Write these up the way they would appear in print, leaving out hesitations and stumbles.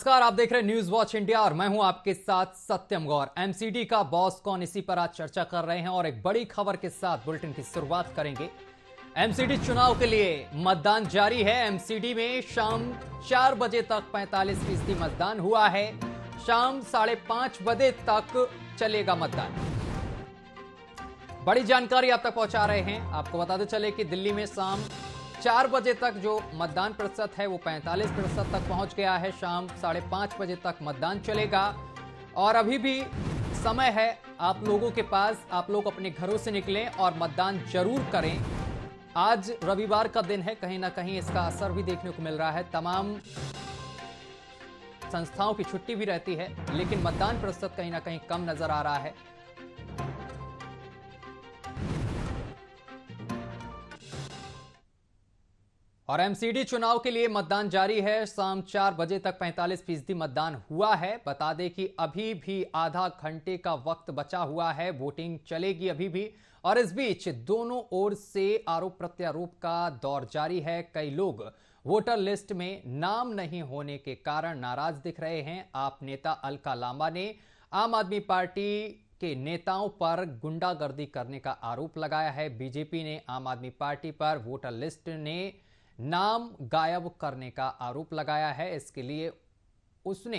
नमस्कार, आप देख रहे हैं न्यूज वॉच इंडिया और मैं हूं आपके साथ सत्यम गौर। एमसीडी का बॉस कौन, इसी पर आज चर्चा कर रहे हैं और एक बड़ी खबर के साथ बुलेटिन की शुरुआत करेंगे। एमसीडी चुनाव के लिए मतदान जारी है। एमसीडी में शाम 4 बजे तक 45% मतदान हुआ है। शाम 5:30 बजे तक चलेगा मतदान। बड़ी जानकारी आप तक पहुंचा रहे हैं। आपको बताते चले कि दिल्ली में शाम 4 बजे तक जो मतदान प्रतिशत है वो 45% तक पहुंच गया है। शाम 5:30 बजे तक मतदान चलेगा और अभी भी समय है आप लोगों के पास। आप लोग अपने घरों से निकलें और मतदान जरूर करें। आज रविवार का दिन है, कहीं ना कहीं इसका असर भी देखने को मिल रहा है। तमाम संस्थाओं की छुट्टी भी रहती है, लेकिन मतदान प्रतिशत कहीं ना कहीं कम नजर आ रहा है। और एमसीडी चुनाव के लिए मतदान जारी है। शाम 4 बजे तक 45% मतदान हुआ है। बता दें कि अभी भी आधा घंटे का वक्त बचा हुआ है, वोटिंग चलेगी अभी भी। और इस बीच दोनों ओर से आरोप प्रत्यारोप का दौर जारी है। कई लोग वोटर लिस्ट में नाम नहीं होने के कारण नाराज दिख रहे हैं। आप नेता अलका लांबा ने आम आदमी पार्टी के नेताओं पर गुंडागर्दी करने का आरोप लगाया है। बीजेपी ने आम आदमी पार्टी पर वोटर लिस्ट ने नाम गायब करने का आरोप लगाया है। इसके लिए उसने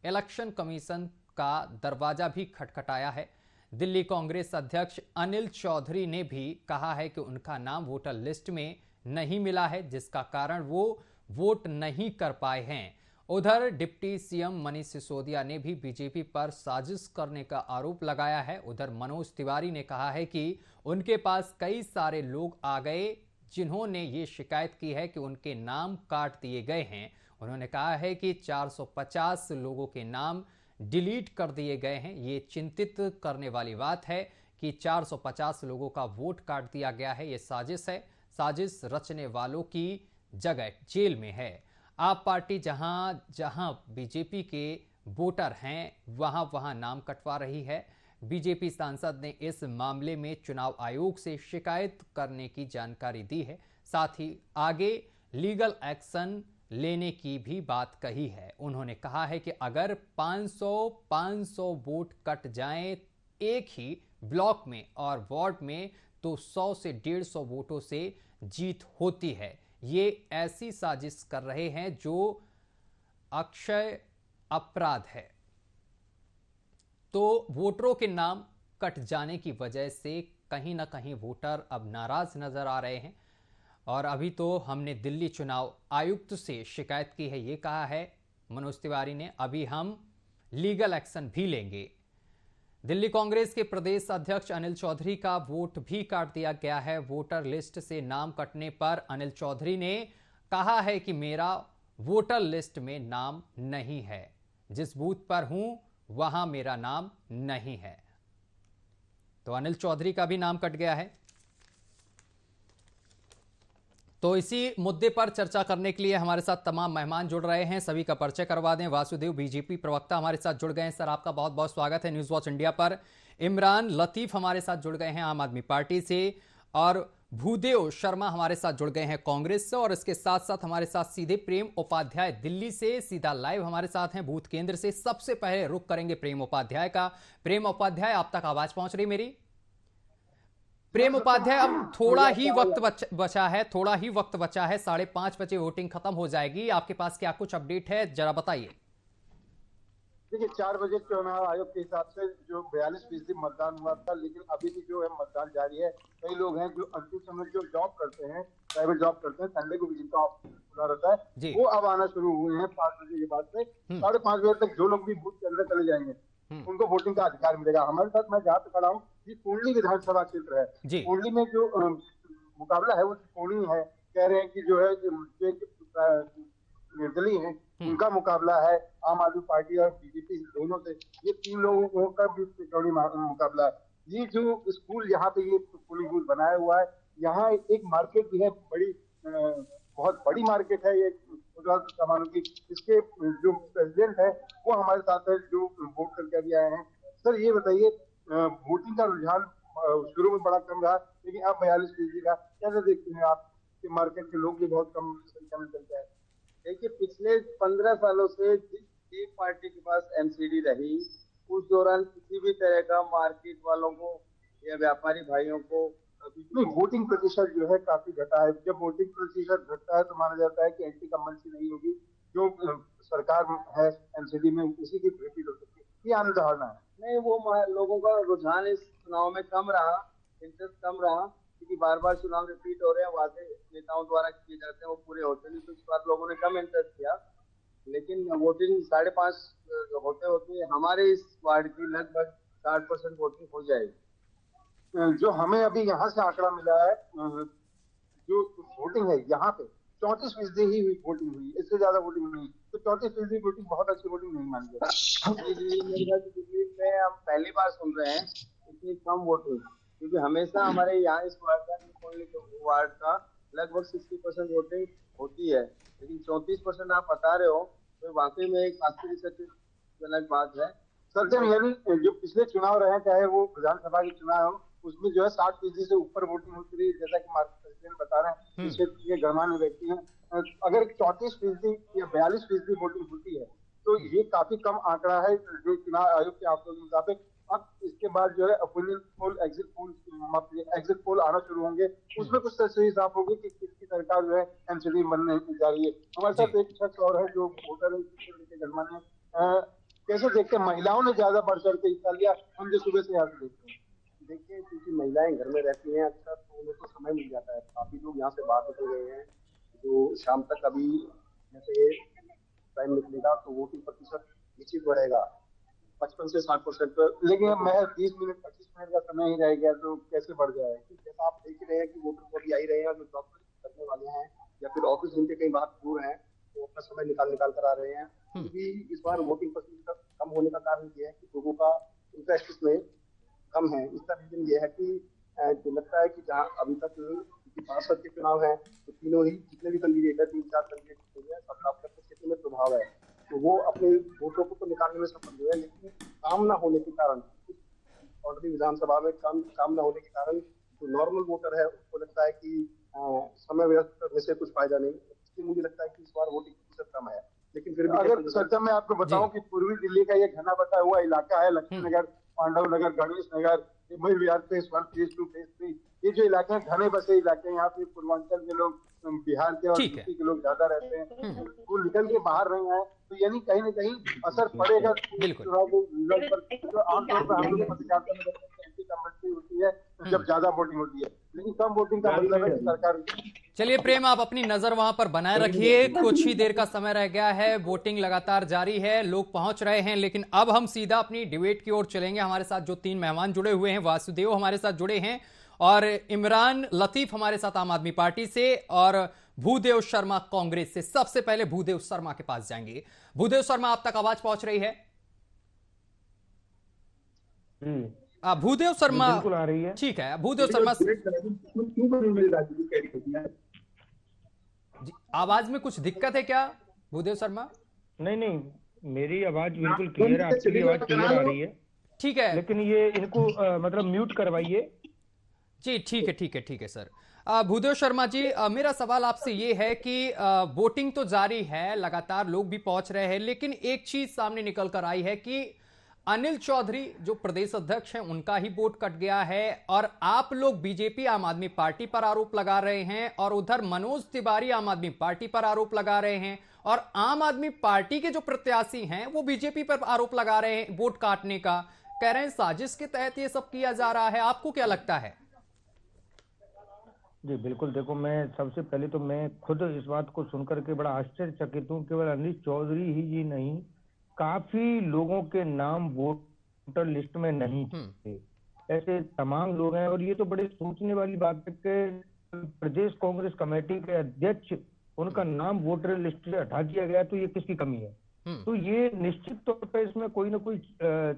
इलेक्शन कमीशन का दरवाजा भी खटखटाया है। दिल्ली कांग्रेस अध्यक्ष अनिल चौधरी ने भी कहा है कि उनका नाम वोटर लिस्ट में नहीं मिला है, जिसका कारण वो वोट नहीं कर पाए हैं। उधर डिप्टी सीएम मनीष सिसोदिया ने भी बीजेपी पर साजिश करने का आरोप लगाया है। उधर मनोज तिवारी ने कहा है कि उनके पास कई सारे लोग आ गए जिन्होंने ये शिकायत की है कि उनके नाम काट दिए गए हैं। उन्होंने कहा है कि 450 लोगों के नाम डिलीट कर दिए गए हैं। ये चिंतित करने वाली बात है कि 450 लोगों का वोट काट दिया गया है। ये साजिश है। साजिश रचने वालों की जगह जेल में है। आप पार्टी जहां जहां बीजेपी के वोटर हैं वहां वहां नाम कटवा रही है। बीजेपी सांसद ने इस मामले में चुनाव आयोग से शिकायत करने की जानकारी दी है। साथ ही आगे लीगल एक्शन लेने की भी बात कही है। उन्होंने कहा है कि अगर 500 वोट कट जाएं एक ही ब्लॉक में और वार्ड में तो 100 से 150 वोटों से जीत होती है। ये ऐसी साजिश कर रहे हैं जो अक्षय अपराध है। तो वोटरों के नाम कट जाने की वजह से कहीं ना कहीं वोटर अब नाराज नजर आ रहे हैं। और अभी तो हमने दिल्ली चुनाव आयुक्त से शिकायत की है, ये कहा है मनोज तिवारी ने। अभी हम लीगल एक्शन भी लेंगे। दिल्ली कांग्रेस के प्रदेश अध्यक्ष अनिल चौधरी का वोट भी काट दिया गया है। वोटर लिस्ट से नाम कटने पर अनिल चौधरी ने कहा है कि मेरा वोटर लिस्ट में नाम नहीं है। जिस बूथ पर हूं वहां मेरा नाम नहीं है। तो अनिल चौधरी का भी नाम कट गया है। तो इसी मुद्दे पर चर्चा करने के लिए हमारे साथ तमाम मेहमान जुड़ रहे हैं। सभी का परिचय करवा दें। वासुदेव बीजेपी प्रवक्ता हमारे साथ जुड़ गए हैं। सर, आपका बहुत बहुत स्वागत है न्यूज वॉच इंडिया पर। इमरान लतीफ हमारे साथ जुड़ गए हैं आम आदमी पार्टी से और भूदेव शर्मा हमारे साथ जुड़ गए हैं कांग्रेस से। और इसके साथ साथ हमारे साथ सीधे प्रेम उपाध्याय दिल्ली से सीधा लाइव हमारे साथ हैं बूथ केंद्र से। सबसे पहले रुख करेंगे प्रेम उपाध्याय का। प्रेम उपाध्याय, आप तक आवाज पहुंच रही मेरी? प्रेम उपाध्याय, अब थोड़ा ही वक्त बचा है, 5:30 बजे वोटिंग खत्म हो जाएगी। आपके पास क्या कुछ अपडेट है, जरा बताइए। देखिए, 4 बजे चुनाव आयोग के हिसाब से जो 42% मतदान हुआ था, लेकिन अभी भी जो है मतदान जारी है। कई लोग हैं जो अंतिम समय जो जॉब करते हैं, प्राइवेट जॉब करते हैं, संडे को भी जिनका ऑफिस खुला रहता है, वो अब आना शुरू हुए हैं 5 बजे के बाद से। 5:30 बजे तक जो लोग भी बूथ के अंदर चले जाएंगे उनको वोटिंग का अधिकार मिलेगा। हमारे साथ मैं जहाँ पे खड़ा हूँ, ये कोंडली विधानसभा क्षेत्र है। कोंडली में जो मुकाबला है वो कोंडली है। कह रहे हैं कि जो है निर्दलीय है, उनका मुकाबला है आम आदमी पार्टी और बीजेपी दोनों से। ये 3 लोगों का भी चुनावी मुकाबला है। ये जो स्कूल यहाँ पे ये पोलिंग बूथ बनाया हुआ है, यहाँ एक मार्केट भी है, बहुत बड़ी मार्केट है ये सामानों की। इसके जो प्रेसिडेंट है वो हमारे साथ है, जो वोट करके अभी आए हैं। सर, ये बताइए, वोटिंग का रुझान शुरू में बड़ा कम रहा, लेकिन अब 42% का कैसे देखते हैं आप? मार्केट के लोग भी बहुत कम संख्या में चलते हैं। देखिए, पिछले 15 सालों से जिस पार्टी के पास एमसीडी रही, उस दौरान किसी भी तरह का मार्केट वालों को या व्यापारी भाइयों को नहीं, वोटिंग प्रतिशत जो है काफी घटा है। जब वोटिंग प्रतिशत घटता है तो माना जाता है कि एंटी कम्बेंसी नहीं होगी, जो सरकार है एमसीडी में उसी की रिपीट हो सकती है, ये आम धारणा है। नहीं, वो लोगों का रुझान इस चुनाव में कम रहा, इंटरेस्ट कम रहा, क्योंकि बार बार चुनाव रिपीट हो रहे हैं, वादे नेताओं द्वारा किए जाते हैं, वो पूरे होते नहीं, तो इस बार लोगों ने कम इंटरेस्ट किया। लेकिन वोटिंग 5.5 होते होते हमारे इस वार्ड की लगभग 60% वोटिंग हो जाएगी। जो हमें अभी यहाँ से आंकड़ा मिला है, जो वोटिंग है यहाँ पे 34% ही वोटिंग हुई, इससे ज्यादा वोटिंग नहीं। तो 34% वोटिंग बहुत अच्छी वोटिंग नहीं मानी जाती। में हम पहली बार सुन रहे हैं इतनी कम वोटिंग, क्योंकि हमेशा हमारे यहाँ इस वार्ड का लगभग 60% वोटिंग होती है, लेकिन 34% आप बता रहे हो, तो वाकई में एक आश्चर्यजनक बात है। सर, यानी जो पिछले चुनाव रहे, चाहे वो विधानसभा के चुनाव हो, उसमें जो है 60% से ऊपर वोटिंग होती रही, जैसा कि मार्केट प्रेसिडेंट बता रहे हैं, इस क्षेत्र के गणमान्य व्यक्ति हैं। अगर 34% या 42% वोटिंग होती है तो ये काफी कम आंकड़ा है जो चुनाव आयोग के आंकड़ों के मुताबिक। अब इसके बाद जो है ओपिनियन पोल, एग्जिट पोल आना शुरू होंगे, उसमें कुछ तस्वीर साफ होगी कि किसकी सरकार जो है एमसीडी बनने जा रही है। हमारे साथ एक शख्स और है जो वोटर है गणमान्य, कैसे देखते हैं? महिलाओं ने ज्यादा बढ़ चढ़ के हिस्सा लिया, हम जो सुबह से यहाँ से देखते हैं। देखिए, क्योंकि महिलाएं घर में रहती हैं अक्सर, तो उन्हें तो समय मिल जाता है। काफी लोग यहाँ से बाहर निकल गए हैं, जो शाम तक अभी जैसे टाइम निकलेगा तो वोटिंग प्रतिशत निश्चित बढ़ेगा 55 से 60% पर। लेकिन मैं 20 मिनट 25 मिनट का समय ही रह गया, तो कैसे बढ़ जाए? जैसा आप देख रहे हैं कि वोटर तो अभी आ ही रहे हैं, जो जॉब करने वाले हैं या फिर ऑफिस जिनके कई बात दूर है, वो अपना समय निकाल कर आ रहे हैं। क्योंकि इस बार वोटिंग प्रतिशत कम होने का कारण ये है कि लोगों का इंटरेस्ट इसमें कम है। इसका रीजन ये है कि जो लगता है कि जहाँ अभी तक पार्षद के चुनाव है, तो तीनों ही जितने भी कैंडिडेट है, 3-4 कैंडिडेट सबका अपने क्षेत्र में प्रभाव है, तो वो अपने वोटों को तो निकालने में सफल हुए, लेकिन काम न होने के कारण, ऑलरेडी विधानसभा में काम न होने के कारण जो नॉर्मल वोटर है उसको लगता है कि समय व्यस्त करने से कुछ फायदा नहीं। इसलिए मुझे लगता है कि इस बार वोटिंग प्रतिशत कम है। लेकिन फिर अगर सर मैं आपको बताऊं कि पूर्वी दिल्ली का ये घना बटा हुआ इलाका है, लक्ष्मी नगर, पांडव नगर, गणेश नगर, महिल विहार फेज 1, फेज 2, फेज 3, ये जो इलाके हैं घने बसे इलाके हैं। यहाँ पे पूर्वांचल के लोग, बिहार के और यूपी के लोग ज्यादा रहते हैं, वो निकल के बाहर नहीं आए, तो यानी कहीं ना कहीं असर पड़ेगा चुनाव के रिजल्ट पर। तो आमतौर पर हम लोग एंटी कम्बेंसी होती है जब ज्यादा वोटिंग होती है, लेकिन कम वोटिंग का मतलब है कि सरकार। चलिए प्रेम, आप अपनी नजर वहां पर बनाए रखिए, कुछ ही देर का समय रह गया है, वोटिंग लगातार जारी है, लोग पहुंच रहे हैं। लेकिन अब हम सीधा अपनी डिबेट की ओर चलेंगे। हमारे साथ जो 3 मेहमान जुड़े हुए हैं, वासुदेव हमारे साथ जुड़े हैं और इमरान लतीफ हमारे साथ आम आदमी पार्टी से और भूदेव शर्मा कांग्रेस से। सबसे पहले भूदेव शर्मा के पास जाएंगे। भूदेव शर्मा, आप तक आवाज पहुंच रही है? भूदेव शर्मा बिल्कुल आ रही है। ठीक है, भूदेव शर्मा जी, आवाज में कुछ दिक्कत है क्या भूदेव शर्मा? नहीं, मेरी आवाज बिल्कुल क्लियर है, आपकी आवाज क्लियर आ रही है। ठीक है, लेकिन ये इनको मतलब म्यूट करवाइए जी। ठीक है सर। भूदेव शर्मा जी, मेरा सवाल आपसे ये है कि वोटिंग तो जारी है, लगातार लोग भी पहुंच रहे हैं, लेकिन एक चीज सामने निकल कर आई है कि अनिल चौधरी जो प्रदेश अध्यक्ष हैं उनका ही वोट कट गया है और आप लोग बीजेपी आम आदमी पार्टी पर आरोप लगा रहे हैं और उधर मनोज तिवारी आम आदमी पार्टी पर आरोप लगा रहे हैं और आम आदमी पार्टी के जो प्रत्याशी हैं वो बीजेपी पर आरोप लगा रहे हैं वोट काटने का। कह रहे हैं साजिश के तहत ये सब किया जा रहा है। आपको क्या लगता है? जी बिल्कुल, देखो मैं सबसे पहले तो मैं खुद इस बात को सुनकर के बड़ा आश्चर्यचकित हूँ। केवल अनिल चौधरी ही नहीं, काफी लोगों के नाम वोटर लिस्ट में नहीं थे, ऐसे तमाम लोग हैं। और ये तो बड़े सोचने वाली बात है कि प्रदेश कांग्रेस कमेटी के अध्यक्ष, उनका नाम वोटर लिस्ट से हटा दिया गया, तो ये किसकी कमी है? तो ये निश्चित तौर पर इसमें कोई ना कोई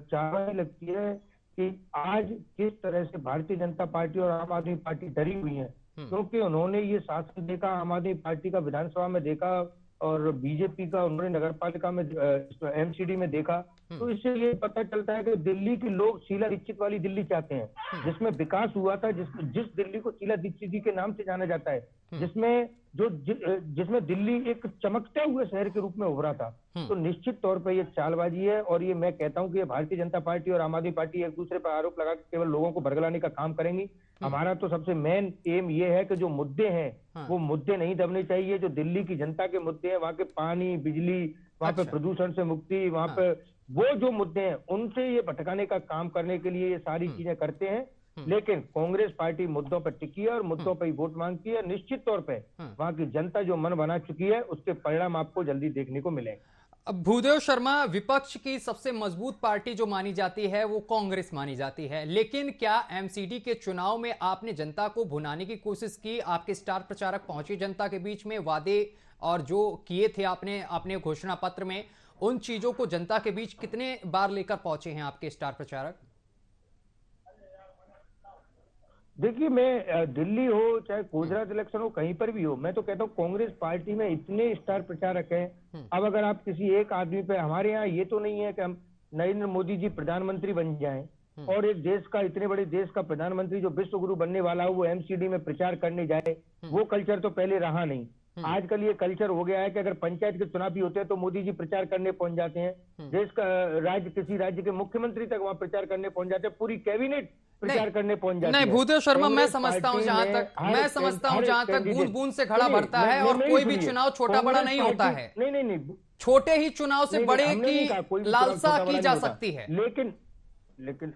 चाह लगती है कि आज किस तरह से भारतीय जनता पार्टी और आम आदमी पार्टी डरी हुई है, क्योंकि उन्होंने ये शासन देखा, आम आदमी पार्टी का विधानसभा में देखा और बीजेपी का उन्होंने नगर पालिका में एमसीडी में देखा। तो इससे ये पता चलता है कि दिल्ली के लोग शीला दीक्षित वाली दिल्ली चाहते हैं, जिसमें विकास हुआ था, जिस दिल्ली को शीला दीक्षित जी के नाम से जाना जाता है, जिसमें जिसमें दिल्ली एक चमकते हुए शहर के रूप में उभरा था। तो निश्चित तौर पर ये चालबाजी है, और ये मैं कहता हूं कि ये भारतीय जनता पार्टी और आम आदमी पार्टी एक दूसरे पर आरोप लगा के केवल लोगों को भड़काने का काम करेंगी। हमारा तो सबसे मेन एम ये है कि जो मुद्दे हैं वो मुद्दे नहीं दबने चाहिए। जो दिल्ली की जनता के मुद्दे हैं, वहां के पानी, बिजली, वहां पे प्रदूषण से मुक्ति, वहां पे वो जो मुद्दे हैं उनसे ये भटकाने का काम करने के लिए ये सारी चीजें करते हैं। लेकिन कांग्रेस पार्टी मुद्दों पर टिकी है और मुद्दों पर ही वोट मांगती है। निश्चित तौर पे वहां की जनता जो मन बना चुकी है उसके परिणाम आपको जल्दी देखने को मिलेंगे। अब भूदेव शर्मा, विपक्ष की सबसे मजबूत पार्टी जो मानी जाती है वो कांग्रेस मानी जाती है, लेकिन क्या एमसीडी के चुनाव में आपने जनता को भुनाने की कोशिश की? आपके स्टार प्रचारक पहुंचे जनता के बीच में, वादे और जो किए थे आपने अपने घोषणा पत्र में, उन चीजों को जनता के बीच कितने बार लेकर पहुंचे हैं आपके स्टार प्रचारक? देखिए, मैं दिल्ली हो चाहे गुजरात इलेक्शन हो, कहीं पर भी हो, मैं तो कहता हूँ कांग्रेस पार्टी में इतने स्टार प्रचारक हैं। अब अगर आप किसी एक आदमी पे, हमारे यहाँ ये तो नहीं है कि हम नरेंद्र मोदी जी प्रधानमंत्री बन जाएं और एक देश का, इतने बड़े देश का प्रधानमंत्री जो विश्व गुरु बनने वाला हो वो एमसीडी में प्रचार करने जाए। वो कल्चर तो पहले रहा नहीं। आजकल ये कल्चर हो गया है कि अगर पंचायत के चुनाव भी होते हैं तो मोदी जी प्रचार करने पहुंच जाते हैं। देश का किसी राज्य के मुख्यमंत्री तक वहां प्रचार करने पहुंच जाते हैं। पूरी कैबिनेट प्रचार करने पहुंच जाती है। नहीं भूदेव शर्मा, मैं समझता हूं जहां तक बूंद बूंद से घड़ा भरता है और कोई भी चुनाव छोटा बड़ा नहीं होता है। नहीं, छोटे ही चुनाव से बड़े की लालसा की जा सकती है। लेकिन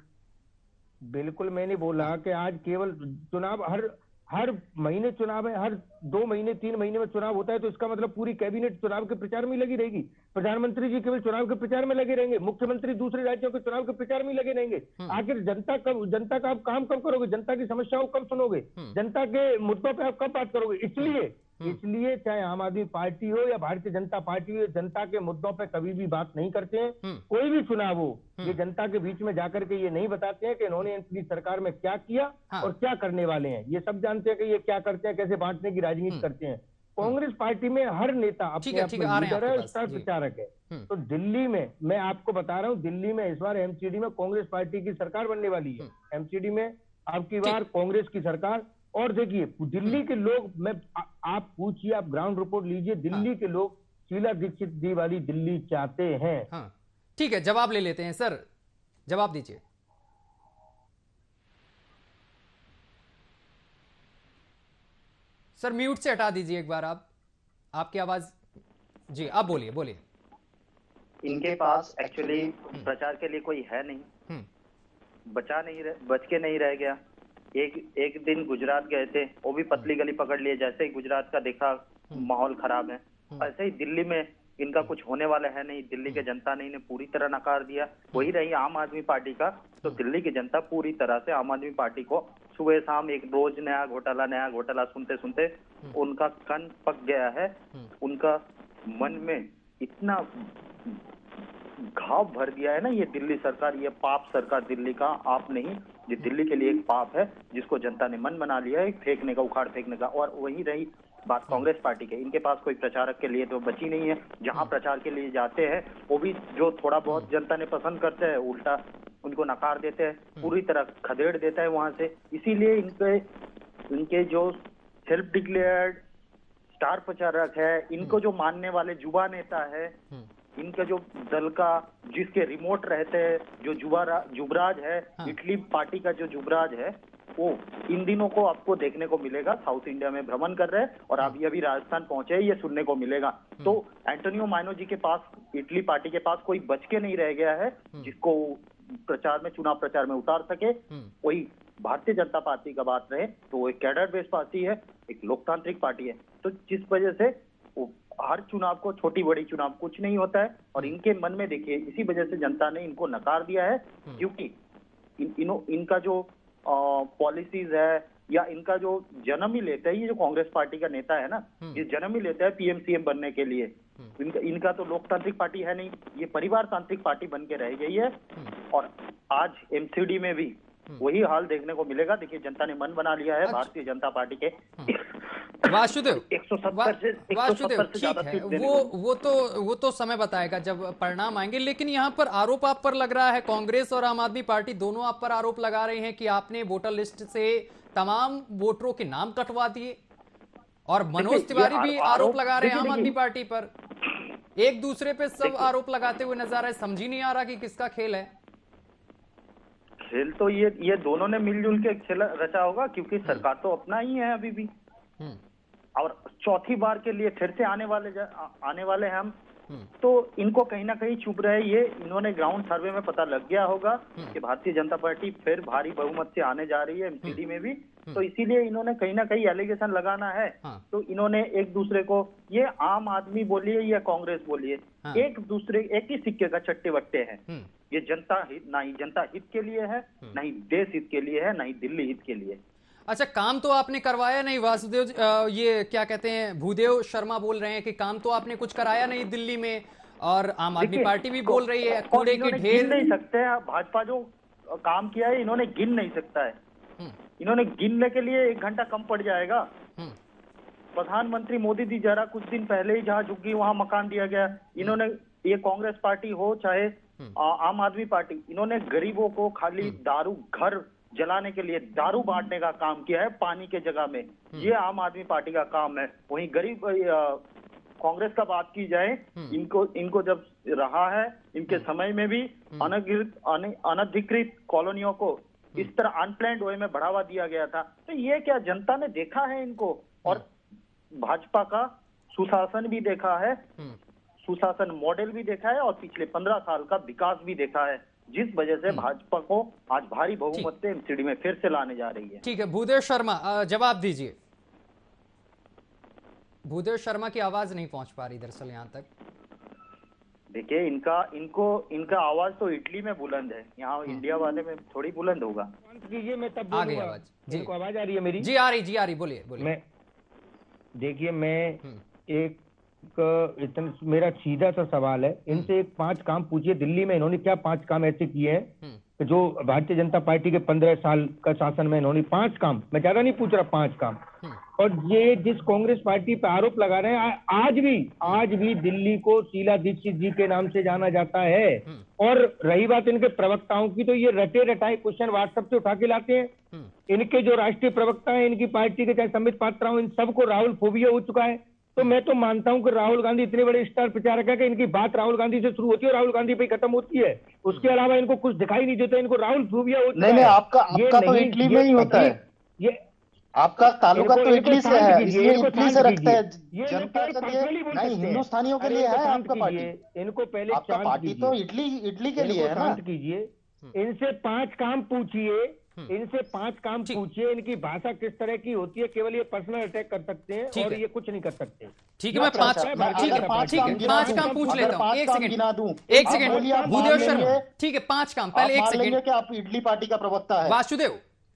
बिल्कुल मैंने बोला कि आज केवल चुनाव हर महीने चुनाव है, हर 2 महीने 3 महीने में चुनाव होता है, तो इसका मतलब पूरी कैबिनेट चुनाव के प्रचार में लगी रहेगी। प्रधानमंत्री जी केवल चुनाव के प्रचार में लगे रहेंगे, मुख्यमंत्री दूसरे राज्यों के चुनाव के प्रचार में लगे रहेंगे। आखिर जनता का आप काम कब करोगे? जनता की समस्याओं कब सुनोगे? जनता के मुद्दों पर आप कब बात करोगे? इसलिए चाहे आम आदमी पार्टी हो या भारतीय जनता पार्टी हो, जनता के मुद्दों पर कभी भी बात नहीं करते हैं। कोई भी चुनाव हो, ये जनता के बीच में जाकर के ये नहीं बताते हैं कि इन्होंने इनकी सरकार में क्या किया और क्या करने वाले हैं। ये सब जानते हैं कि ये क्या करते हैं, कैसे बांटने की राजनीति करते हैं। कांग्रेस पार्टी में हर नेता अपने आप में लीडर है, स्टार प्रचारक है। तो दिल्ली में मैं आपको बता रहा हूं, दिल्ली में इस बार एमसीडी में कांग्रेस पार्टी की सरकार बनने वाली है। एमसीडी में अब की बार कांग्रेस की सरकार। और देखिए, दिल्ली के लोग, आप पूछिए, आप ग्राउंड रिपोर्ट लीजिए, दिल्ली के लोग शीला दीक्षित जी वाली दिल्ली चाहते हैं। ठीक है, जवाब ले लेते हैं सर, जवाब दीजिए। सर म्यूट से हटा दीजिए एक बार आपकी आवाज। जी, आप बोलिए। इनके पास एक्चुअली प्रचार के लिए कोई है नहीं, बच के नहीं रह गया। एक दिन गुजरात गए थे, वो भी पतली गली पकड़ लिए। जैसे ही गुजरात का देखा माहौल खराब है, ऐसे ही दिल्ली में इनका कुछ होने वाला है नहीं। दिल्ली के जनता ने इन्हें पूरी तरह नकार दिया। वही रही आम आदमी पार्टी का, तो दिल्ली की जनता पूरी तरह से आम आदमी पार्टी को सुबह शाम एक रोज नया घोटाला सुनते सुनते उनका कान पक गया है। उनका मन में इतना घाव भर दिया है ना, ये दिल्ली सरकार, ये पाप सरकार दिल्ली का, आप नहीं, ये दिल्ली के लिए एक पाप है जिसको जनता ने मन बना लिया है, फेंकने का, उखाड़ फेंकने का। और वही रही बात कांग्रेस पार्टी के, इनके पास कोई प्रचारक के लिए तो बची नहीं है। जहां प्रचार के लिए जाते हैं वो भी जो थोड़ा बहुत जनता ने पसंद करते हैं, उल्टा उनको नकार देते हैं, पूरी तरह खदेड़ देता है वहां से। इसीलिए इनके जो सेल्फ डिक्लेयर्ड स्टार प्रचारक है, इनको जो मानने वाले युवा नेता है, इनका जो दल का जिसके रिमोट रहते हैं, जो युवराज है, इटली पार्टी का जो युवराज है, वो इन दिनों को आपको देखने को मिलेगा। साउथ इंडिया में भ्रमण कर रहे हैं और अभी राजस्थान पहुंचे हैं, ये सुनने को मिलेगा। तो एंटोनियो माइनो जी के पास, इटली पार्टी के पास कोई बच के नहीं रह गया है जिसको चुनाव प्रचार में उतार सके। कोई भारतीय जनता पार्टी का बात रहे तो वो एक कैडर बेस्ड पार्टी है, एक लोकतांत्रिक पार्टी है। तो जिस वजह से हर चुनाव को, छोटी बड़ी चुनाव कुछ नहीं होता है। और इनके मन में देखिए, इसी वजह से जनता ने इनको नकार दिया है, क्योंकि इनका जो पॉलिसीज है या इनका जो जन्म ही लेता है, ये जो कांग्रेस पार्टी का नेता है ना, ये जन्म ही लेता है पीएम सीएम बनने के लिए। इनका तो लोकतांत्रिक पार्टी है नहीं, ये परिवार तांत्रिक पार्टी बन के रह गई है। और आज एमसीडी में भी वही हाल देखने को मिलेगा। देखिए, जनता ने मन बना लिया है भारतीय जनता पार्टी के। वासुदेव, 170 ठीक है, वो तो समय बताएगा जब परिणाम आएंगे। लेकिन यहाँ पर आरोप आप पर लग रहा है, कांग्रेस और आम आदमी पार्टी दोनों आप पर आरोप लगा रहे हैं कि आपने वोटर लिस्ट से तमाम वोटरों के नाम कटवा दिए और मनोज तिवारी भी आरोप लगा रहे हैं आम आदमी देखिए, पार्टी पर, एक दूसरे पे सब आरोप लगाते हुए नजर आ रहे हैं। समझ ही नहीं आ रहा कि किसका खेल है। खेल तो ये दोनों ने मिलजुल के खेल रचा होगा, क्योंकि सरकार तो अपना ही है अभी भी, और चौथी बार के लिए फिर से आने वाले हैं हम। तो इनको कहीं ना कहीं चुप रहे, ये इन्होंने ग्राउंड सर्वे में पता लग गया होगा कि भारतीय जनता पार्टी फिर भारी बहुमत से आने जा रही है एमसीडी में भी, तो इसीलिए इन्होंने कहीं ना कहीं एलिगेशन लगाना है। तो इन्होंने एक दूसरे को, ये आम आदमी बोलिए या कांग्रेस बोलिए, एक ही सिक्के का चट्टे बट्टे हैं। ये जनता हित, ना ही जनता हित के लिए है, ना ही देश हित के लिए है, ना ही दिल्ली हित के लिए। अच्छा, काम तो आपने करवाया नहीं वासुदेव, ये क्या कहते हैं, भूदेव शर्मा बोल रहे हैं कि काम तो आपने कुछ कराया नहीं दिल्ली में, और आम आदमी पार्टी भी बोल रही है कूड़े की ढेर। गिन नहीं सकते हैं भाजपा जो काम किया है, इन्होंने गिन नहीं सकता है। इन्होंने गिनने के लिए 1 घंटा कम पड़ जाएगा। प्रधानमंत्री मोदी जी जरा कुछ दिन पहले ही जहां झुग्गी वहां मकान दिया गया। इन्होंने, ये कांग्रेस पार्टी हो चाहे आम आदमी पार्टी, इन्होंने गरीबों को खाली दारू, घर जलाने के लिए दारू बांटने का काम किया है पानी के जगह में। ये आम आदमी पार्टी का काम है। वहीं गरीब कांग्रेस का बात की जाए, इनको जब रहा है, इनके समय में भी अनधिकृत कॉलोनियों को इस तरह अनप्लान्ड वे में बढ़ावा दिया गया था। तो ये क्या जनता ने देखा है इनको, और भाजपा का सुशासन भी देखा है, सुशासन मॉडल भी देखा है, और पिछले 15 साल का विकास भी देखा है, जिस वजह से भाजपा को आज भारी बहुमत से एमसीडी में फिर से लाने जा रही है। ठीक है, भूदेव शर्मा जवाब दीजिए। भूदेव शर्मा की आवाज नहीं पहुंच पा रही दरअसल यहाँ तक। देखिए, इनका आवाज तो इटली में बुलंद है, यहाँ इंडिया वाले में थोड़ी बुलंद होगा। मैं तब आ गई आवाज जी, इनको आवाज आ रही है मेरी? जी आ रही, बोलिए। देखिए, मैं मेरा सीधा सा सवाल है, इनसे 5 काम पूछिए, दिल्ली में इन्होंने क्या 5 काम ऐसे किए हैं जो भारतीय जनता पार्टी के 15 साल का शासन में इन्होंने 5 काम, मैं ज्यादा नहीं पूछ रहा, 5 काम। और ये जिस कांग्रेस पार्टी पे आरोप लगा रहे हैं, आज भी दिल्ली को शीला दीक्षित जी के नाम से जाना जाता है। और रही बात इनके प्रवक्ताओं की, तो ये रटे रटाए क्वेश्चन व्हाट्सएप से उठा के लाते हैं। इनके जो राष्ट्रीय प्रवक्ता है इनकी पार्टी के, चाहे संबित पात्रा हो, इन सबको राहुल फोबिया हो चुका है। तो मैं तो मानता हूं कि राहुल गांधी इतने बड़े स्टार प्रचारक है कि इनकी बात राहुल गांधी से शुरू होती है और राहुल गांधी पे खत्म होती है। उसके अलावा इनको कुछ दिखाई नहीं देता, इनको राहुल फोबिया हो चुका है। नहीं, आपका तो इटली में ही होता है, ये आपका ताल्लुका तो इटली से है, इसलिए इटली से रखते हैं। जनता के लिए नहीं, हिंदुस्तानियों के लिए है आपका पार्टी। इनको पहले आपका पार्टी तो इटली के लिए है ना। कीजिए, इनसे 5 काम पूछिए, इनकी भाषा किस तरह की होती है, केवल ये पर्सनल अटैक कर सकते हैं और ये कुछ नहीं कर सकते। ठीक है, मैं 5 काम पूछ लेता हूँ। एक सेकंड भूदेव शर्मा, ठीक है, 5 काम, पहले 1 सेकंड कि आप इटली पार्टी का प्रवक्ता है।